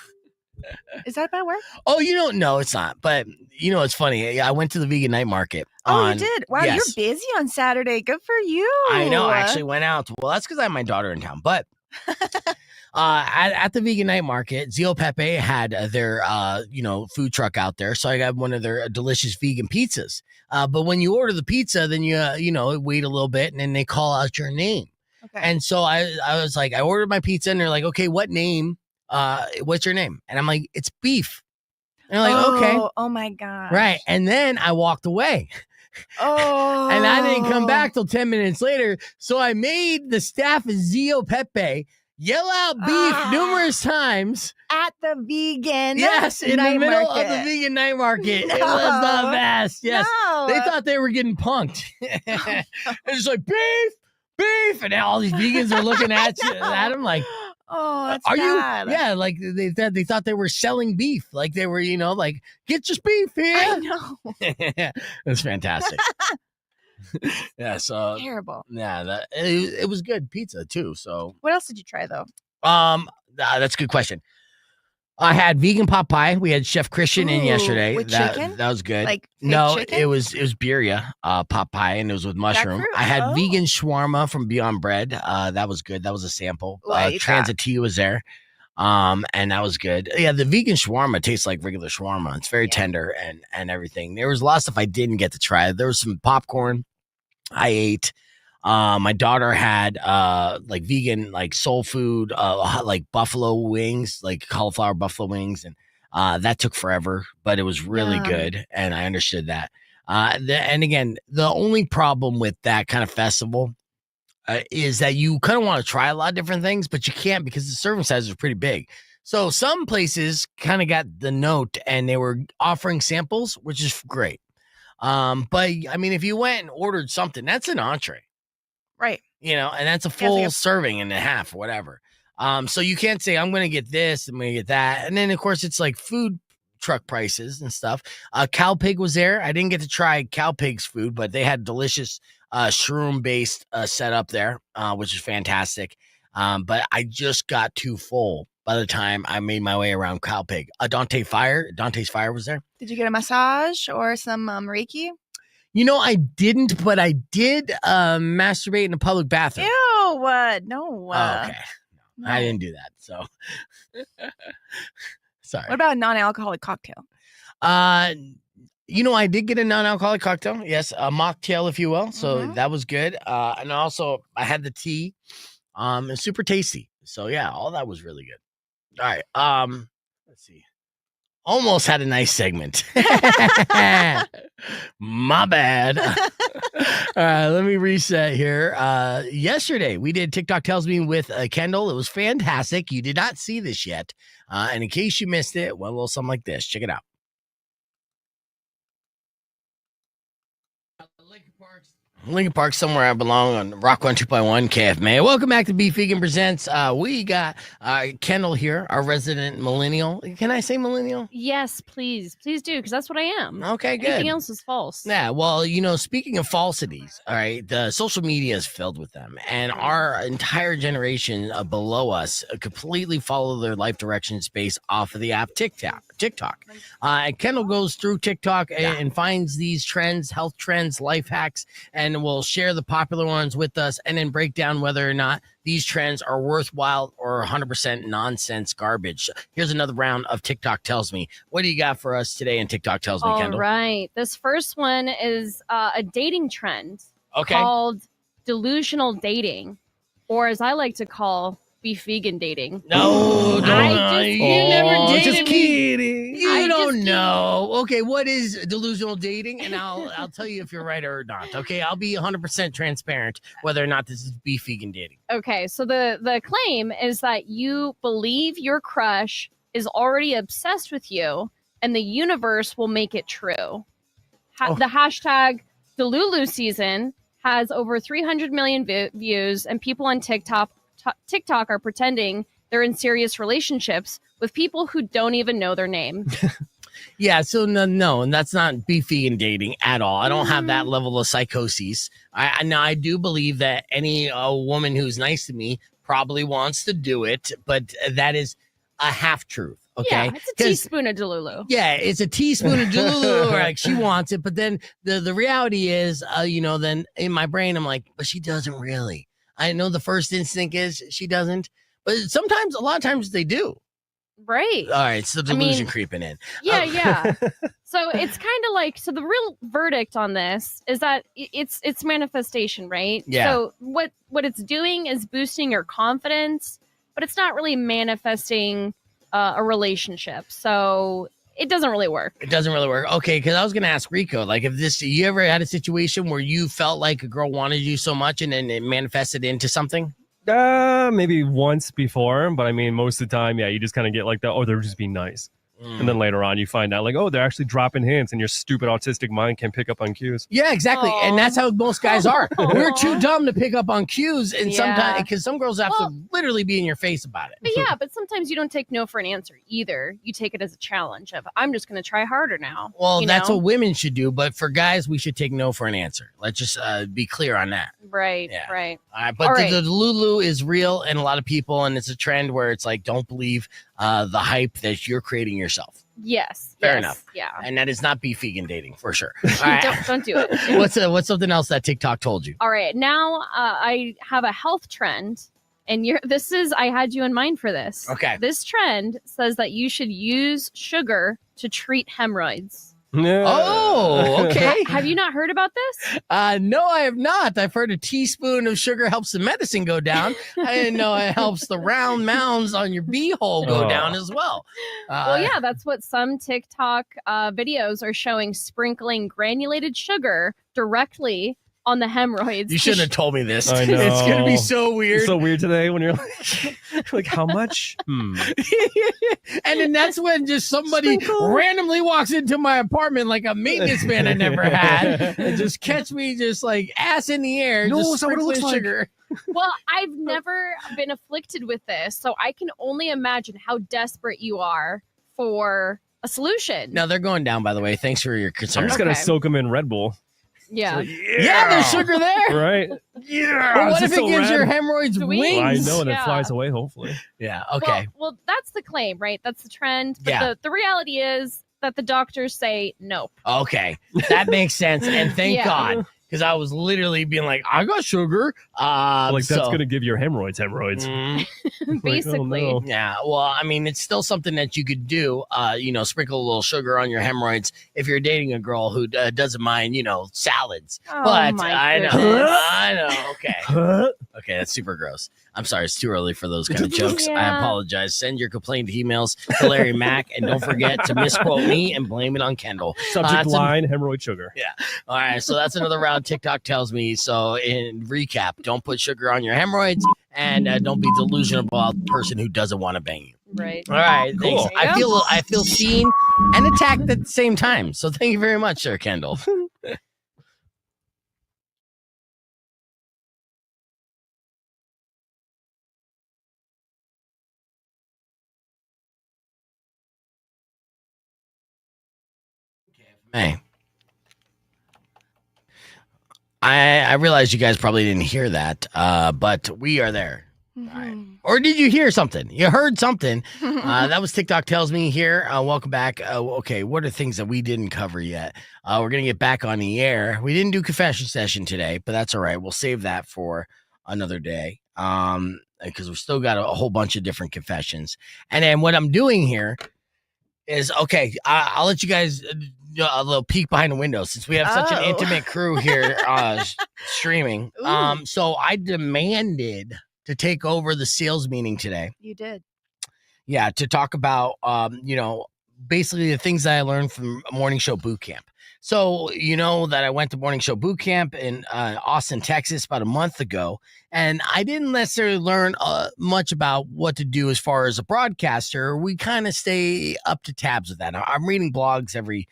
Is that a bad word? Oh, no, it's not. But it's funny. I went to the vegan night market. You did? Wow, You're busy on Saturday. Good for you. I know. I actually went out. Well, that's because I have my daughter in town. But at the vegan night market, Zio Pepe had their food truck out there. So I got one of their delicious vegan pizzas. But when you order the pizza, then you wait a little bit and then they call out your name. Okay. And so I was like, I ordered my pizza and they're like, okay, what name? What's your name? And I'm like, it's beef. And they're like, okay. Oh my God. Right. And then I walked away. Oh. And I didn't come back till 10 minutes later. So I made the staff of Zio Pepe yell out beef numerous times. At the vegan in the middle of the vegan night market. No. It was the best. Yes. No. They thought they were getting punked. It's like, beef. And all these vegans are looking at him like, oh, that's are bad. you? Yeah, like they thought they were selling beef. Like they were, like, get your beef here. I know. It's fantastic. Yeah, so terrible. Yeah, it was good pizza too. So what else did you try though? That's a good question. I had vegan pot pie. We had Chef Christian in yesterday. With chicken? That was good. Like no, chicken? it was birria pot pie, and it was with mushroom. Jackfruit? I had vegan shawarma from Beyond Bread. That was good. That was a sample. Transit Tea was there. And that was good. Yeah, the vegan shawarma tastes like regular shawarma. It's very tender and everything. There was a lot of stuff I didn't get to try. There was some popcorn I ate. My daughter had like vegan, like soul food, like buffalo wings, like cauliflower buffalo wings, and that took forever, but it was really good, and I understood that. And again, the only problem with that kind of festival is that you kind of want to try a lot of different things, but you can't because the serving sizes are pretty big. So some places kind of got the note, and they were offering samples, which is great. But I mean, if you went and ordered something, that's an entree. Right. And that's a full serving and a half or whatever. So you can't say, I'm going to get this, I'm going to get that. And then, of course, it's like food truck prices and stuff. Cow Pig was there. I didn't get to try Cow Pig's food, but they had delicious shroom-based setup there, which is fantastic. But I just got too full by the time I made my way around Cow Pig. Dante's Fire was there. Did you get a massage or some Reiki? I didn't, but I did masturbate in a public bathroom. Ew, what? No. Okay. No, I didn't do that. So, sorry. What about a non-alcoholic cocktail? I did get a non-alcoholic cocktail. Yes, a mocktail, if you will. So that was good. And also, I had the tea. It's super tasty. So, yeah, all that was really good. All right. Let's see. Almost had a nice segment. My bad. All right, let me reset here. Yesterday, we did TikTok Tells Me with Kendall. It was fantastic. You did not see this yet. And in case you missed it, well, a little something like this. Check it out. Lincoln Park, somewhere I belong on Rock 102.1 KFMA. Welcome back to Beef Vegan Presents. We got Kendall here, our resident millennial. Can I say millennial? Yes, please. Please do, because that's what I am. Okay, good. Anything else is false. Yeah, well, speaking of falsities, all right, the social media is filled with them. And our entire generation below us completely follow their life directions based off of the app TikTok. Kendall goes through TikTok and finds these trends, health trends, life hacks, and will share the popular ones with us and then break down whether or not these trends are worthwhile or 100% nonsense garbage. Here's another round of TikTok Tells Me. What do you got for us today in TikTok Tells Me, Kendall? All right. This first one is a dating trend Okay. called delusional dating, or as I like to call, beef vegan dating. No, you never dated just me. kidding. You don't know. Okay, what is delusional dating? And I'll tell you if you're right or not. Okay, I'll be 100% transparent whether or not this is beef vegan dating. Okay, so the claim is that you believe your crush is already obsessed with you, and the universe will make it true. The hashtag Delulu season has over 300 million views, and people on TikTok are pretending they're in serious relationships with people who don't even know their name. Yeah, so no, and that's not beef vegan dating at all. I don't have that level of psychosis. I do believe that any woman who's nice to me probably wants to do it, but that is a half truth. Okay, yeah, it's a teaspoon of Delulu. Yeah, it's a teaspoon of Delulu. Like she wants it, but then the reality is, then in my brain I'm like, but she doesn't really. I know the first instinct is she doesn't, but a lot of times they do. Right. All right, so delusion creeping in. Yeah. So it's kind of like, so the real verdict on this is that it's manifestation, right? Yeah. So what it's doing is boosting your confidence, but it's not really manifesting a relationship. So it doesn't really work. It doesn't really work. Okay, because I was gonna ask Rico, like, if you ever had a situation where you felt like a girl wanted you so much and then it manifested into something? Maybe once before, but I mean, most of the time, yeah, you just kind of get like that. Oh, they're just being nice. And then later on, you find out like, oh, they're actually dropping hints, and your stupid autistic mind can pick up on cues. Yeah, exactly. Aww. And that's how most guys are. We're too dumb to pick up on cues. And sometimes, because some girls have to literally be in your face about it. But sometimes you don't take no for an answer either. You take it as a challenge of, I'm just going to try harder now. Well, that's what women should do. But for guys, we should take no for an answer. Let's just be clear on that. Right, Yeah. right. All right, but the Lulu is real, and a lot of people, and it's a trend where it's like, don't believe the hype that you're creating yourself. Yes. Fair enough. Yeah. And that is not beef vegan dating for sure. All right. don't do it. What's something else that TikTok told you? All right. Now I have a health trend, and I had you in mind for this. Okay. This trend says that you should use sugar to treat hemorrhoids. No. Oh, okay. Have you not heard about this? No, I have not. I've heard a teaspoon of sugar helps the medicine go down. I didn't know it helps the round mounds on your beehole go down as well. Well, yeah, that's what some TikTok videos are showing, sprinkling granulated sugar directly on the hemorrhoids. You shouldn't have told me this. I know. It's going to be so weird. It's so weird today when you're like how much? And then that's when just somebody randomly walks into my apartment like a maintenance man I never had and just catch me just like ass in the air. No, just that's not what it looks like. sugar. Well, I've never been afflicted with this, so I can only imagine how desperate you are for a solution. No, they're going down, by the way. Thanks for your concern. I'm just gonna soak them in Red Bull. Yeah. Yeah, there's sugar there. Right? Yeah. But what if it gives your hemorrhoids Sweet. wings? Well, I know, and it flies away, hopefully. Yeah, okay. Well, that's the claim, right? That's the trend. But Yeah. the reality is that the doctors say nope. Okay, that makes sense. And thank Yeah. God, because I was literally being like, I got sugar. Like, that's going to give your hemorrhoids. Basically. Oh, no. Yeah, well, I mean, it's still something that you could do, sprinkle a little sugar on your hemorrhoids if you're dating a girl who doesn't mind, salads. Oh, But my I know, goodness. I know, okay. Okay, that's super gross. I'm sorry, it's too early for those kind of jokes. I Yeah. apologize. Send your complaint emails to Larry Mack, and don't forget to misquote me and blame it on Kendall. Subject line, hemorrhoid sugar. Yeah. All right, so that's another round TikTok tells me. So in recap, don't put sugar on your hemorrhoids, and don't be delusional about the person who doesn't want to bang you. Right. All right, Cool. thanks. I feel seen and attacked at the same time. So thank you very much, Sir Kendall. Hey. I realize you guys probably didn't hear that, but we are there. All right. Or did you hear something? You heard something. That was TikTok Tells Me here. Welcome back. Okay, what are things that we didn't cover yet? We're going to get back on the air. We didn't do confession session today, but that's all right. We'll save that for another day because we've still got a whole bunch of different confessions. And then what I'm doing here is, okay, I'll let you guys a little peek behind the window since we have such an intimate crew here streaming. So I demanded to take over the sales meeting today. You did. Yeah, to talk about, basically the things that I learned from Morning Show Boot Camp. So, you know that I went to Morning Show Boot Camp in Austin, Texas about a month ago, and I didn't necessarily learn much about what to do as far as a broadcaster. We kind of stay up to tabs with that. I'm reading blogs every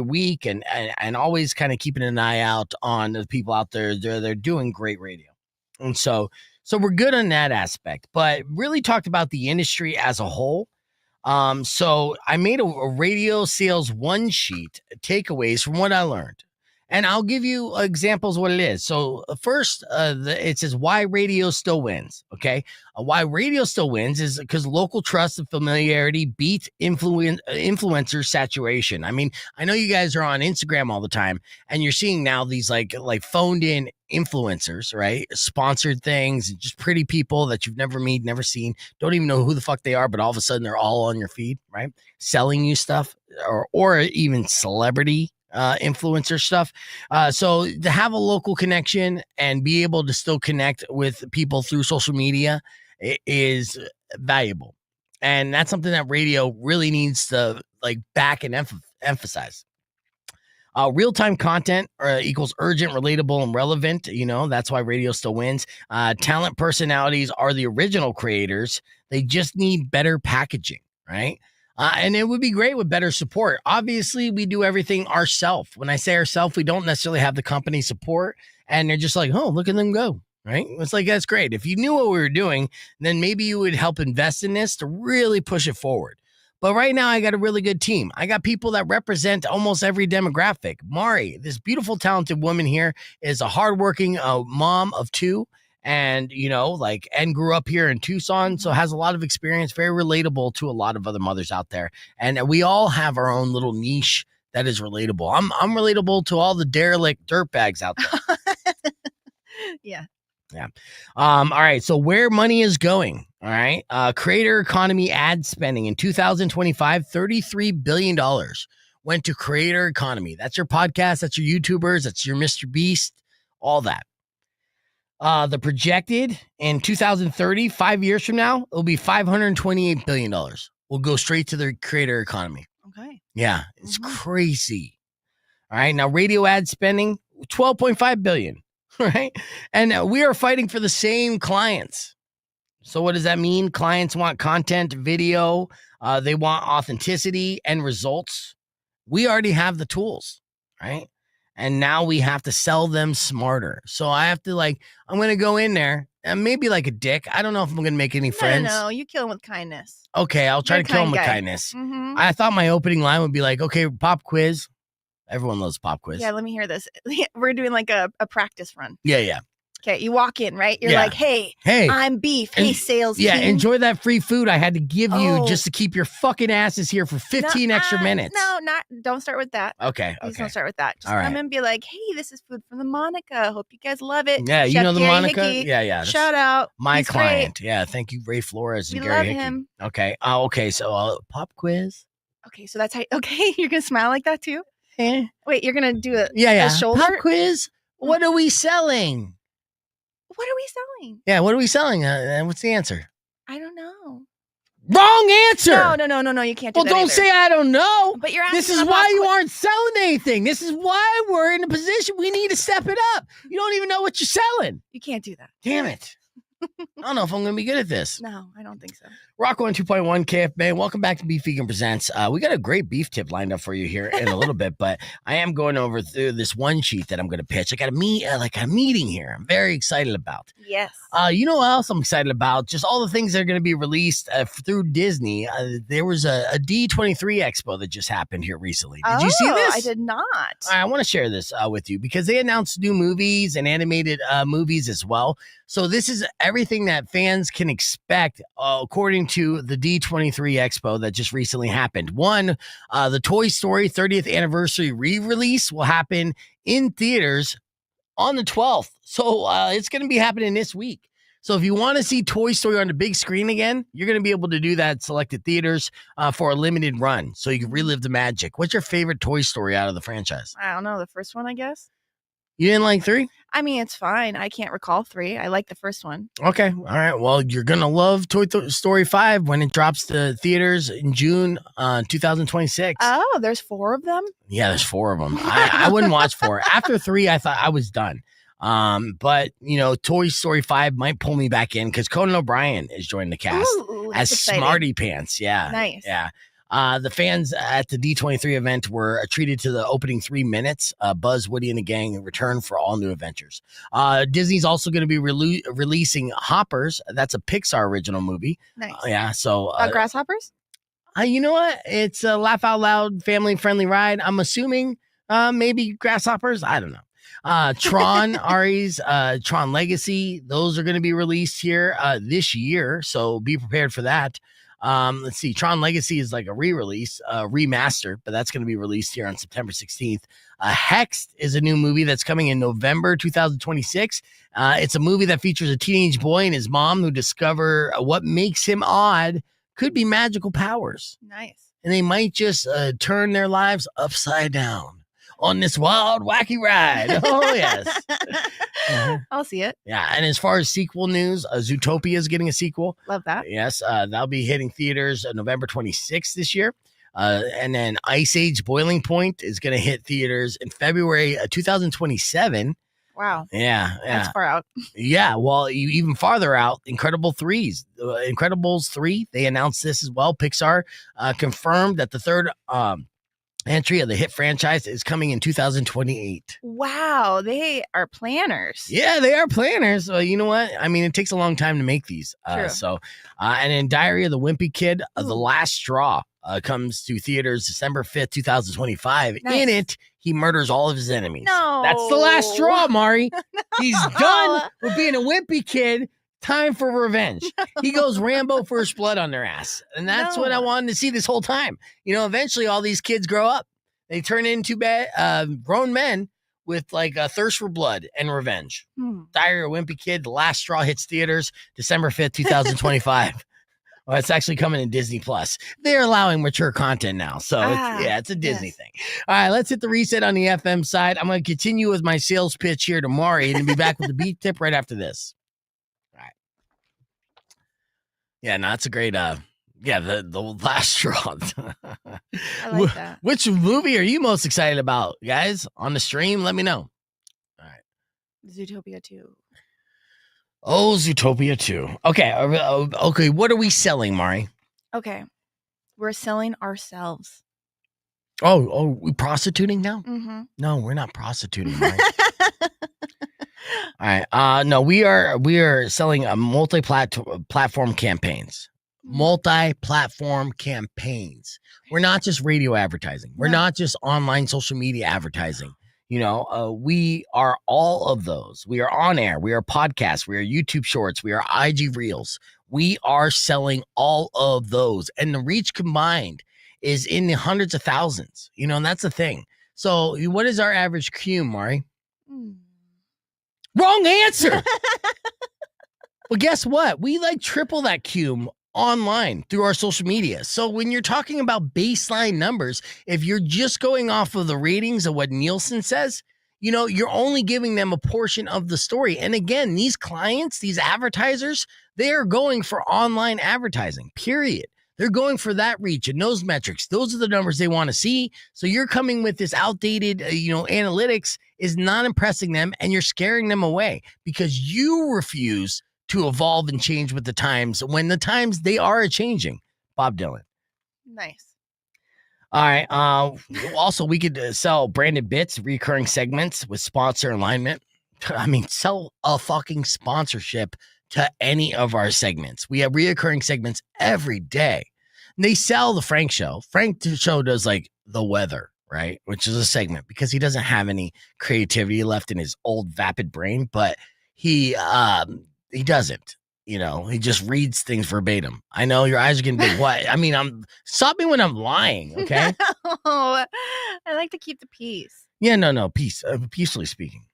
week and always kind of keeping an eye out on the people out there. They're doing great radio. And so we're good on that aspect, but really talked about the industry as a whole. So I made a radio sales one sheet takeaways from what I learned. And I'll give you examples what it is. So first, it says why radio still wins. Okay. Why radio still wins is because local trust and familiarity beat influencer saturation. I mean, I know you guys are on Instagram all the time and you're seeing now these like phoned in influencers, right? Sponsored things, just pretty people that you've never met, never seen, don't even know who the fuck they are, but all of a sudden they're all on your feed, right? Selling you stuff or even celebrity influencer stuff. So to have a local connection and be able to still connect with people through social media is valuable. And that's something that radio really needs to like back and emphasize. Real-time content equals urgent, relatable, and relevant. You know, that's why radio still wins. Talent personalities are the original creators. They just need better packaging, right? And it would be great with better support. Obviously, we do everything ourselves. When I say ourselves, we don't necessarily have the company support. And they're just like, oh, look at them go, right? It's like, that's great. If you knew what we were doing, then maybe you would help invest in this to really push it forward. But right now, I got a really good team. I got people that represent almost every demographic. Mari, this beautiful, talented woman here, is a hardworking mom of two. And, and grew up here in Tucson, so has a lot of experience, very relatable to a lot of other mothers out there. And we all have our own little niche that is relatable. I'm relatable to all the derelict dirtbags out there. Yeah. Yeah. All right. So where money is going. All right. Creator economy ad spending in 2025, $33 billion went to creator economy. That's your podcast. That's your YouTubers. That's your Mr. Beast, all that. The projected in 2030, 5 years from now, it'll be $528 billion. Will go straight to the creator economy. Okay. Yeah, it's crazy. All right, now radio ad spending, $12.5 billion. Right, and we are fighting for the same clients. So what does that mean? Clients want content, video. They want authenticity and results. We already have the tools, right? And now we have to sell them smarter. So I have to I'm going to go in there and maybe like a dick. I don't know if I'm going to make any friends. No, you kill them with kindness. Okay, I'll try to kill them with kindness. Mm-hmm. I thought my opening line would be like, okay, pop quiz. Everyone loves pop quiz. Yeah, let me hear this. We're doing like a practice run. Yeah. Okay, you walk in, right? You're like, hey, I'm beef. Hey, sales Yeah, team. enjoy that free food I had to give you just to keep your fucking asses here for 15 extra minutes. Don't start with that. Okay. Please don't start with that. Just All come right. and be like, hey, this is food from the Monica. Hope you guys love it. Yeah, you Chef know the Gary Monica? Hickey. Yeah. Shout out. My He's client. great. Yeah, thank you, Ray Flores and We Gary love Hickey. him. Okay. Okay, so pop quiz. Okay, so that's how. Okay, you're gonna smile like that too. Eh. Wait, you're gonna do a Yeah. a shoulder Pop quiz. What are we selling? What are we selling? Yeah, what are we selling? What's the answer? I don't know. Wrong answer. No. You can't do Well, that. don't either. say I don't know. But you're asking. This is about why you aren't selling anything. This is why we're in a position we need to step it up. You don't even know what you're selling. You can't do that. Damn it. I don't know if I'm going to be good at this. No, I don't think so. Rock 102.1 KFB. Welcome back to Beef Vegan Presents. We got a great beef tip lined up for you here in a little bit, but I am going over through this one sheet that I'm going to pitch. I got a meeting here. I'm very excited about. Yes. You know what else I'm excited about? Just all the things that are going to be released through Disney. There was a D23 Expo that just happened here recently. Did you see this? I did not. All right, I want to share this with you because they announced new movies and animated movies as well. So this is everything that fans can expect according to the D23 Expo that just recently happened. One, the Toy Story 30th anniversary re-release will happen in theaters on the 12th. So it's going to be happening this week. So if you want to see Toy Story on the big screen again, you're going to be able to do that at selected theaters for a limited run. So you can relive the magic. What's your favorite Toy Story out of the franchise? I don't know. The first one, I guess. You didn't like 3? I mean, it's fine. I can't recall 3. I like the first one. Okay. All right. Well, you're going to love Toy Story 5 when it drops to theaters in June 2026. Oh, there's 4 of them? Yeah, there's 4 of them. I wouldn't watch 4. After 3, I thought I was done. But, Toy Story 5 might pull me back in because Conan O'Brien is joining the cast as exciting. Smarty Pants. Yeah. Nice. Yeah. The fans at the D23 event were treated to the opening 3 minutes. Buzz, Woody, and the gang return for all new adventures. Disney's also going to be releasing Hoppers. That's a Pixar original movie. Nice. Yeah. So Grasshoppers? you know what? It's a laugh out loud, family friendly ride. I'm assuming maybe grasshoppers. I don't know. Tron, Ari's Tron Legacy. Those are going to be released here this year. So be prepared for that. Let's see. Tron Legacy is like a re-release, remaster, but that's going to be released here on September 16th. Hexed is a new movie that's coming in November 2026. It's a movie that features a teenage boy and his mom who discover what makes him odd could be magical powers. Nice. And they might just turn their lives upside down on this wild, wacky ride. Oh, yes. I'll see it. Yeah. And as far as sequel news, Zootopia is getting a sequel. Love that. Yes. That'll be hitting theaters November 26th this year. And then Ice Age Boiling Point is going to hit theaters in February 2027. Wow. Yeah. That's far out. Yeah. Well, even farther out, Incredibles 3, they announced this as well. Pixar confirmed that the third entry of the hit franchise is coming in 2028. Wow, they are planners. Yeah, they are planners. You know what? I mean, it takes a long time to make these. True. And in Diary of the Wimpy Kid, The Last Straw comes to theaters December 5th, 2025. Nice. In it, he murders all of his enemies. No. That's the last straw, Mari. He's done with being a wimpy kid. Time for revenge. He goes Rambo First Blood on their ass. And that's what I wanted to see this whole time. Eventually all these kids grow up. They turn into grown men with like a thirst for blood and revenge. Diary of a Wimpy Kid, The Last Straw hits theaters December 5th, 2025. Well, it's actually coming in Disney Plus. They're allowing mature content now. So it's a Disney thing. All right, let's hit the reset on the FM side. I'm going to continue with my sales pitch here to Maury and be back with the beat tip right after this. Yeah, no, that's a great, the Last Straw. I like that. Which movie are you most excited about, guys? On the stream, let me know. All right. Zootopia 2. Oh, Zootopia 2. Okay, what are we selling, Mari? Okay, we're selling ourselves. Oh, we prostituting now? Mm-hmm. No, we're not prostituting, Mari. All right. No, we are selling a multi-platform campaigns. Multi-platform campaigns. We're not just radio advertising. We're not just online social media advertising. We are all of those. We are on air. We are podcasts. We are YouTube shorts. We are IG reels. We are selling all of those. And the reach combined is in the hundreds of thousands. And that's the thing. So what is our average cume, Mari? Wrong answer. Well, guess what? We triple that cume online through our social media. So when you're talking about baseline numbers, if you're just going off of the ratings of what Nielsen says, you're only giving them a portion of the story. And again, these clients, these advertisers, they are going for online advertising, period. They're going for that reach and those metrics. Those are the numbers they want to see. So you're coming with this outdated, analytics is not impressing them, and you're scaring them away because you refuse to evolve and change with the times when the times they are changing. Bob Dylan. Nice. All right. Also, we could sell branded bits, recurring segments with sponsor alignment. I mean, sell a fucking sponsorship to any of our segments. We have reoccurring segments every day. And they sell the Frank Show. Frank Show does the weather, right? Which is a segment because he doesn't have any creativity left in his old vapid brain, but he doesn't. He just reads things verbatim. I know your eyes are getting big. What? I mean, stop me when I'm lying, okay? No, I like to keep the peace. Yeah, no, peacefully speaking.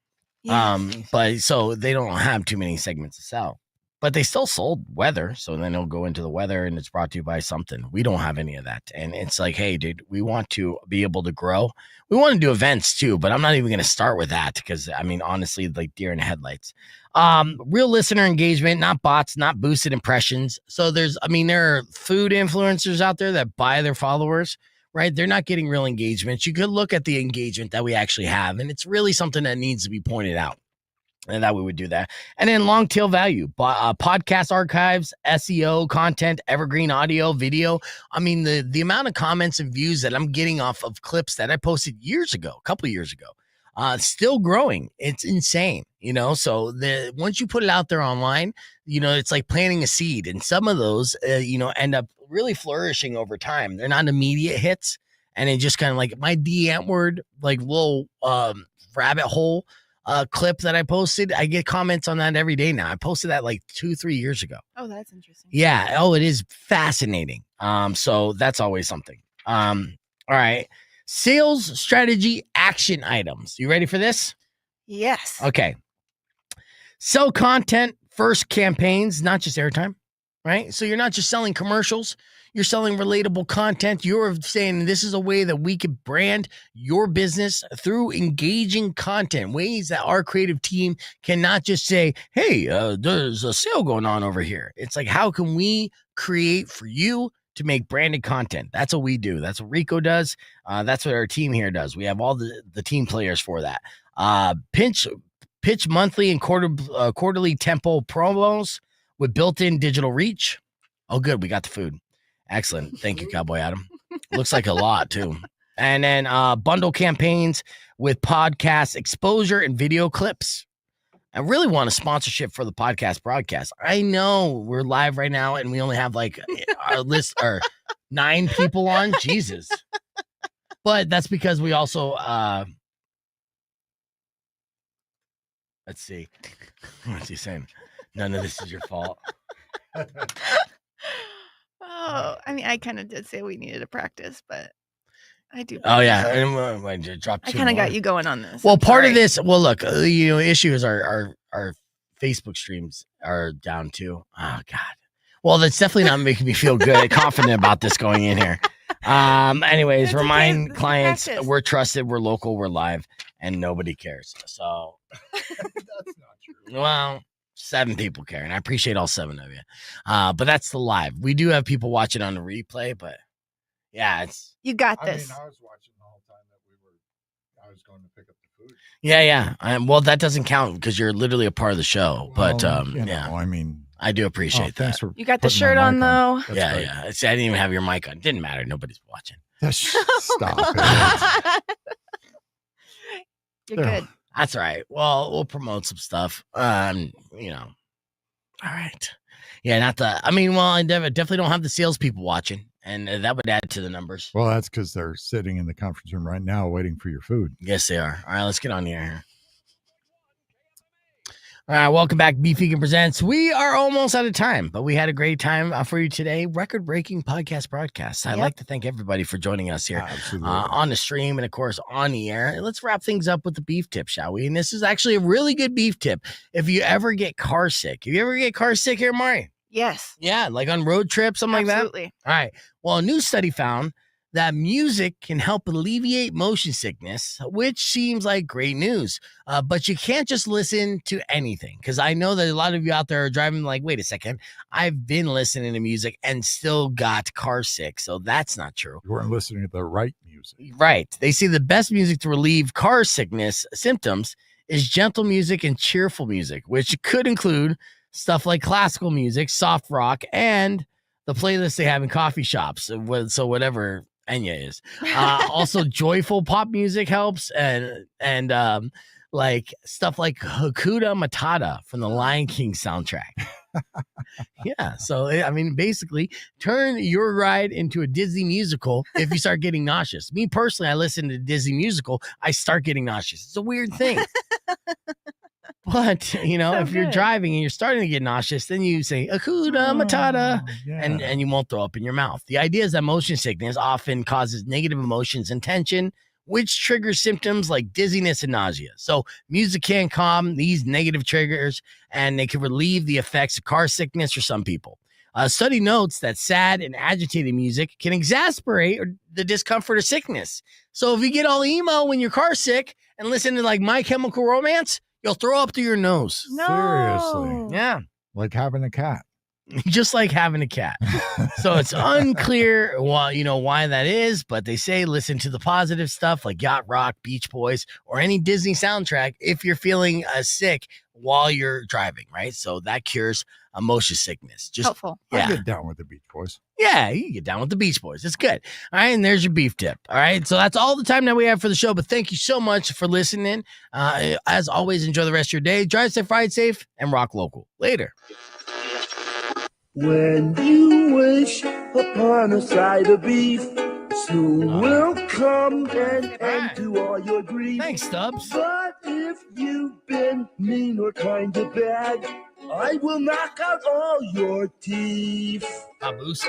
Yes. But so they don't have too many segments to sell. But they still sold weather. So then it'll go into the weather and it's brought to you by something. We don't have any of that. And it's like, hey, dude, we want to be able to grow. We want to do events too, but I'm not even going to start with that because, I mean, honestly, like deer in the headlights. Real listener engagement, not bots, not boosted impressions. So there are food influencers out there that buy their followers, right? They're not getting real engagement. You could look at the engagement that we actually have, and it's really something that needs to be pointed out. And that we would do that. And then long tail value, podcast archives, SEO content, evergreen audio, video. I mean, the amount of comments and views that I'm getting off of clips that I posted years ago, a couple of years ago, still growing. It's insane, so once you put it out there online, it's like planting a seed, and some of those, end up really flourishing over time. They're not immediate hits. And it just kind of like my D word, like little rabbit hole clip that I posted. I get comments on that every day now. I posted that like 2-3 years ago. Oh, that's interesting. Yeah. Oh, it is fascinating. So that's always something. All right. Sales strategy action items. You ready for this? Yes. Okay. Sell content first campaigns, not just airtime, right? So you're not just selling commercials. You're selling relatable content. You're saying this is a way that we could brand your business through engaging content, ways that our creative team cannot just say, hey, there's a sale going on over here. It's like, how can we create for you to make branded content? That's what we do. That's what Rico does. That's what our team here does. We have all the team players for that. Pitch monthly and quarterly tempo promos with built-in digital reach. Oh, good. We got the food. Excellent. Thank you, Cowboy Adam. Looks like a lot, too. And then bundle campaigns with podcast exposure and video clips. I really want a sponsorship for the podcast broadcast. I know we're live right now and we only have like our list or 9 people on. Jesus. But that's because we also, let's see. What's he saying? None of this is your fault. Oh, I mean, I kind of did say we needed to practice, but I do. Oh, yeah. And I dropped I kind of got you going on this. Well, I'm part sorry. of this, well, look, the issue is our Facebook streams are down too. Oh, God. Well, that's definitely not making me feel good, confident about this going in here. Anyways, remind clients we're trusted, we're local, we're live, and nobody cares. So That's not true. well, 7 people care, and I appreciate all 7 of you. But that's the live. We do have people watching on the replay, but yeah, it's You got this. I was watching the whole time that I was going to pick up the food. yeah. Well, that doesn't count because you're literally a part of the show. But yeah, I mean, I do appreciate that. thanks for You got the putting shirt my on, mic though. That's Yeah, great. yeah. See, I didn't even have your mic on. Didn't matter. Nobody's watching. Stop it. You're good. That's all right. Well, we'll promote some stuff. All right. Yeah, I definitely don't have the salespeople watching, and that would add to the numbers. Well, that's because they're sitting in the conference room right now waiting for your food. Yes, they are. All right, let's get on the air here. All right, welcome back. Beef Vegan Presents. We are almost out of time, but we had a great time for you today. Record-breaking podcast broadcast. I'd like to thank everybody for joining us here on the stream and, of course, on the air. Let's wrap things up with the beef tip, shall we? And this is actually a really good beef tip. If you ever get car sick. If you ever get car sick here, Mari? Yes. Yeah, like on road trips, something Absolutely. like that? All right. Well, a new study found that music can help alleviate motion sickness, which seems like great news. But you can't just listen to anything, because I know that a lot of you out there are driving like, wait a second, I've been listening to music and still got car sick. So that's not true. You weren't listening to the right music. Right. They say the best music to relieve car sickness symptoms is gentle music and cheerful music, which could include stuff like classical music, soft rock, and the playlist they have in coffee shops. So whatever Enya is. Also, joyful pop music helps, and like stuff like Hakuna Matata from the Lion King soundtrack. Yeah, so I mean, basically, turn your ride into a Disney musical if you start getting nauseous. Me personally, I listen to Disney musical, I start getting nauseous. It's a weird thing. But, if you're driving and you're starting to get nauseous, then you say, Hakuna Matata, and you won't throw up in your mouth. The idea is that motion sickness often causes negative emotions and tension which triggers symptoms like dizziness and nausea. So music can calm these negative triggers, and they can relieve the effects of car sickness for some people. A study notes that sad and agitated music can exacerbate the discomfort of sickness. So if you get all emo when your car's sick and listen to like My Chemical Romance, you'll throw up through your nose. No. Seriously. Yeah. Like having a cat. Just like having a cat. So it's unclear why that is, but they say listen to the positive stuff like yacht rock, Beach Boys, or any Disney soundtrack if you're feeling sick while you're driving, right? So that cures motion sickness. Just helpful. Yeah. I get down with the Beach Boys. Yeah, you can get down with the Beach Boys. It's good. All right, and there's your beef tip. All right, so that's all the time that we have for the show, but thank you so much for listening. As always, enjoy the rest of your day. Drive safe, ride safe, and rock local. Later. When you wish upon a side of beef, soon will come and end to all your grief. Thanks, Stubbs. But if you've been mean or kind of bad, I will knock out all your teeth. Boost.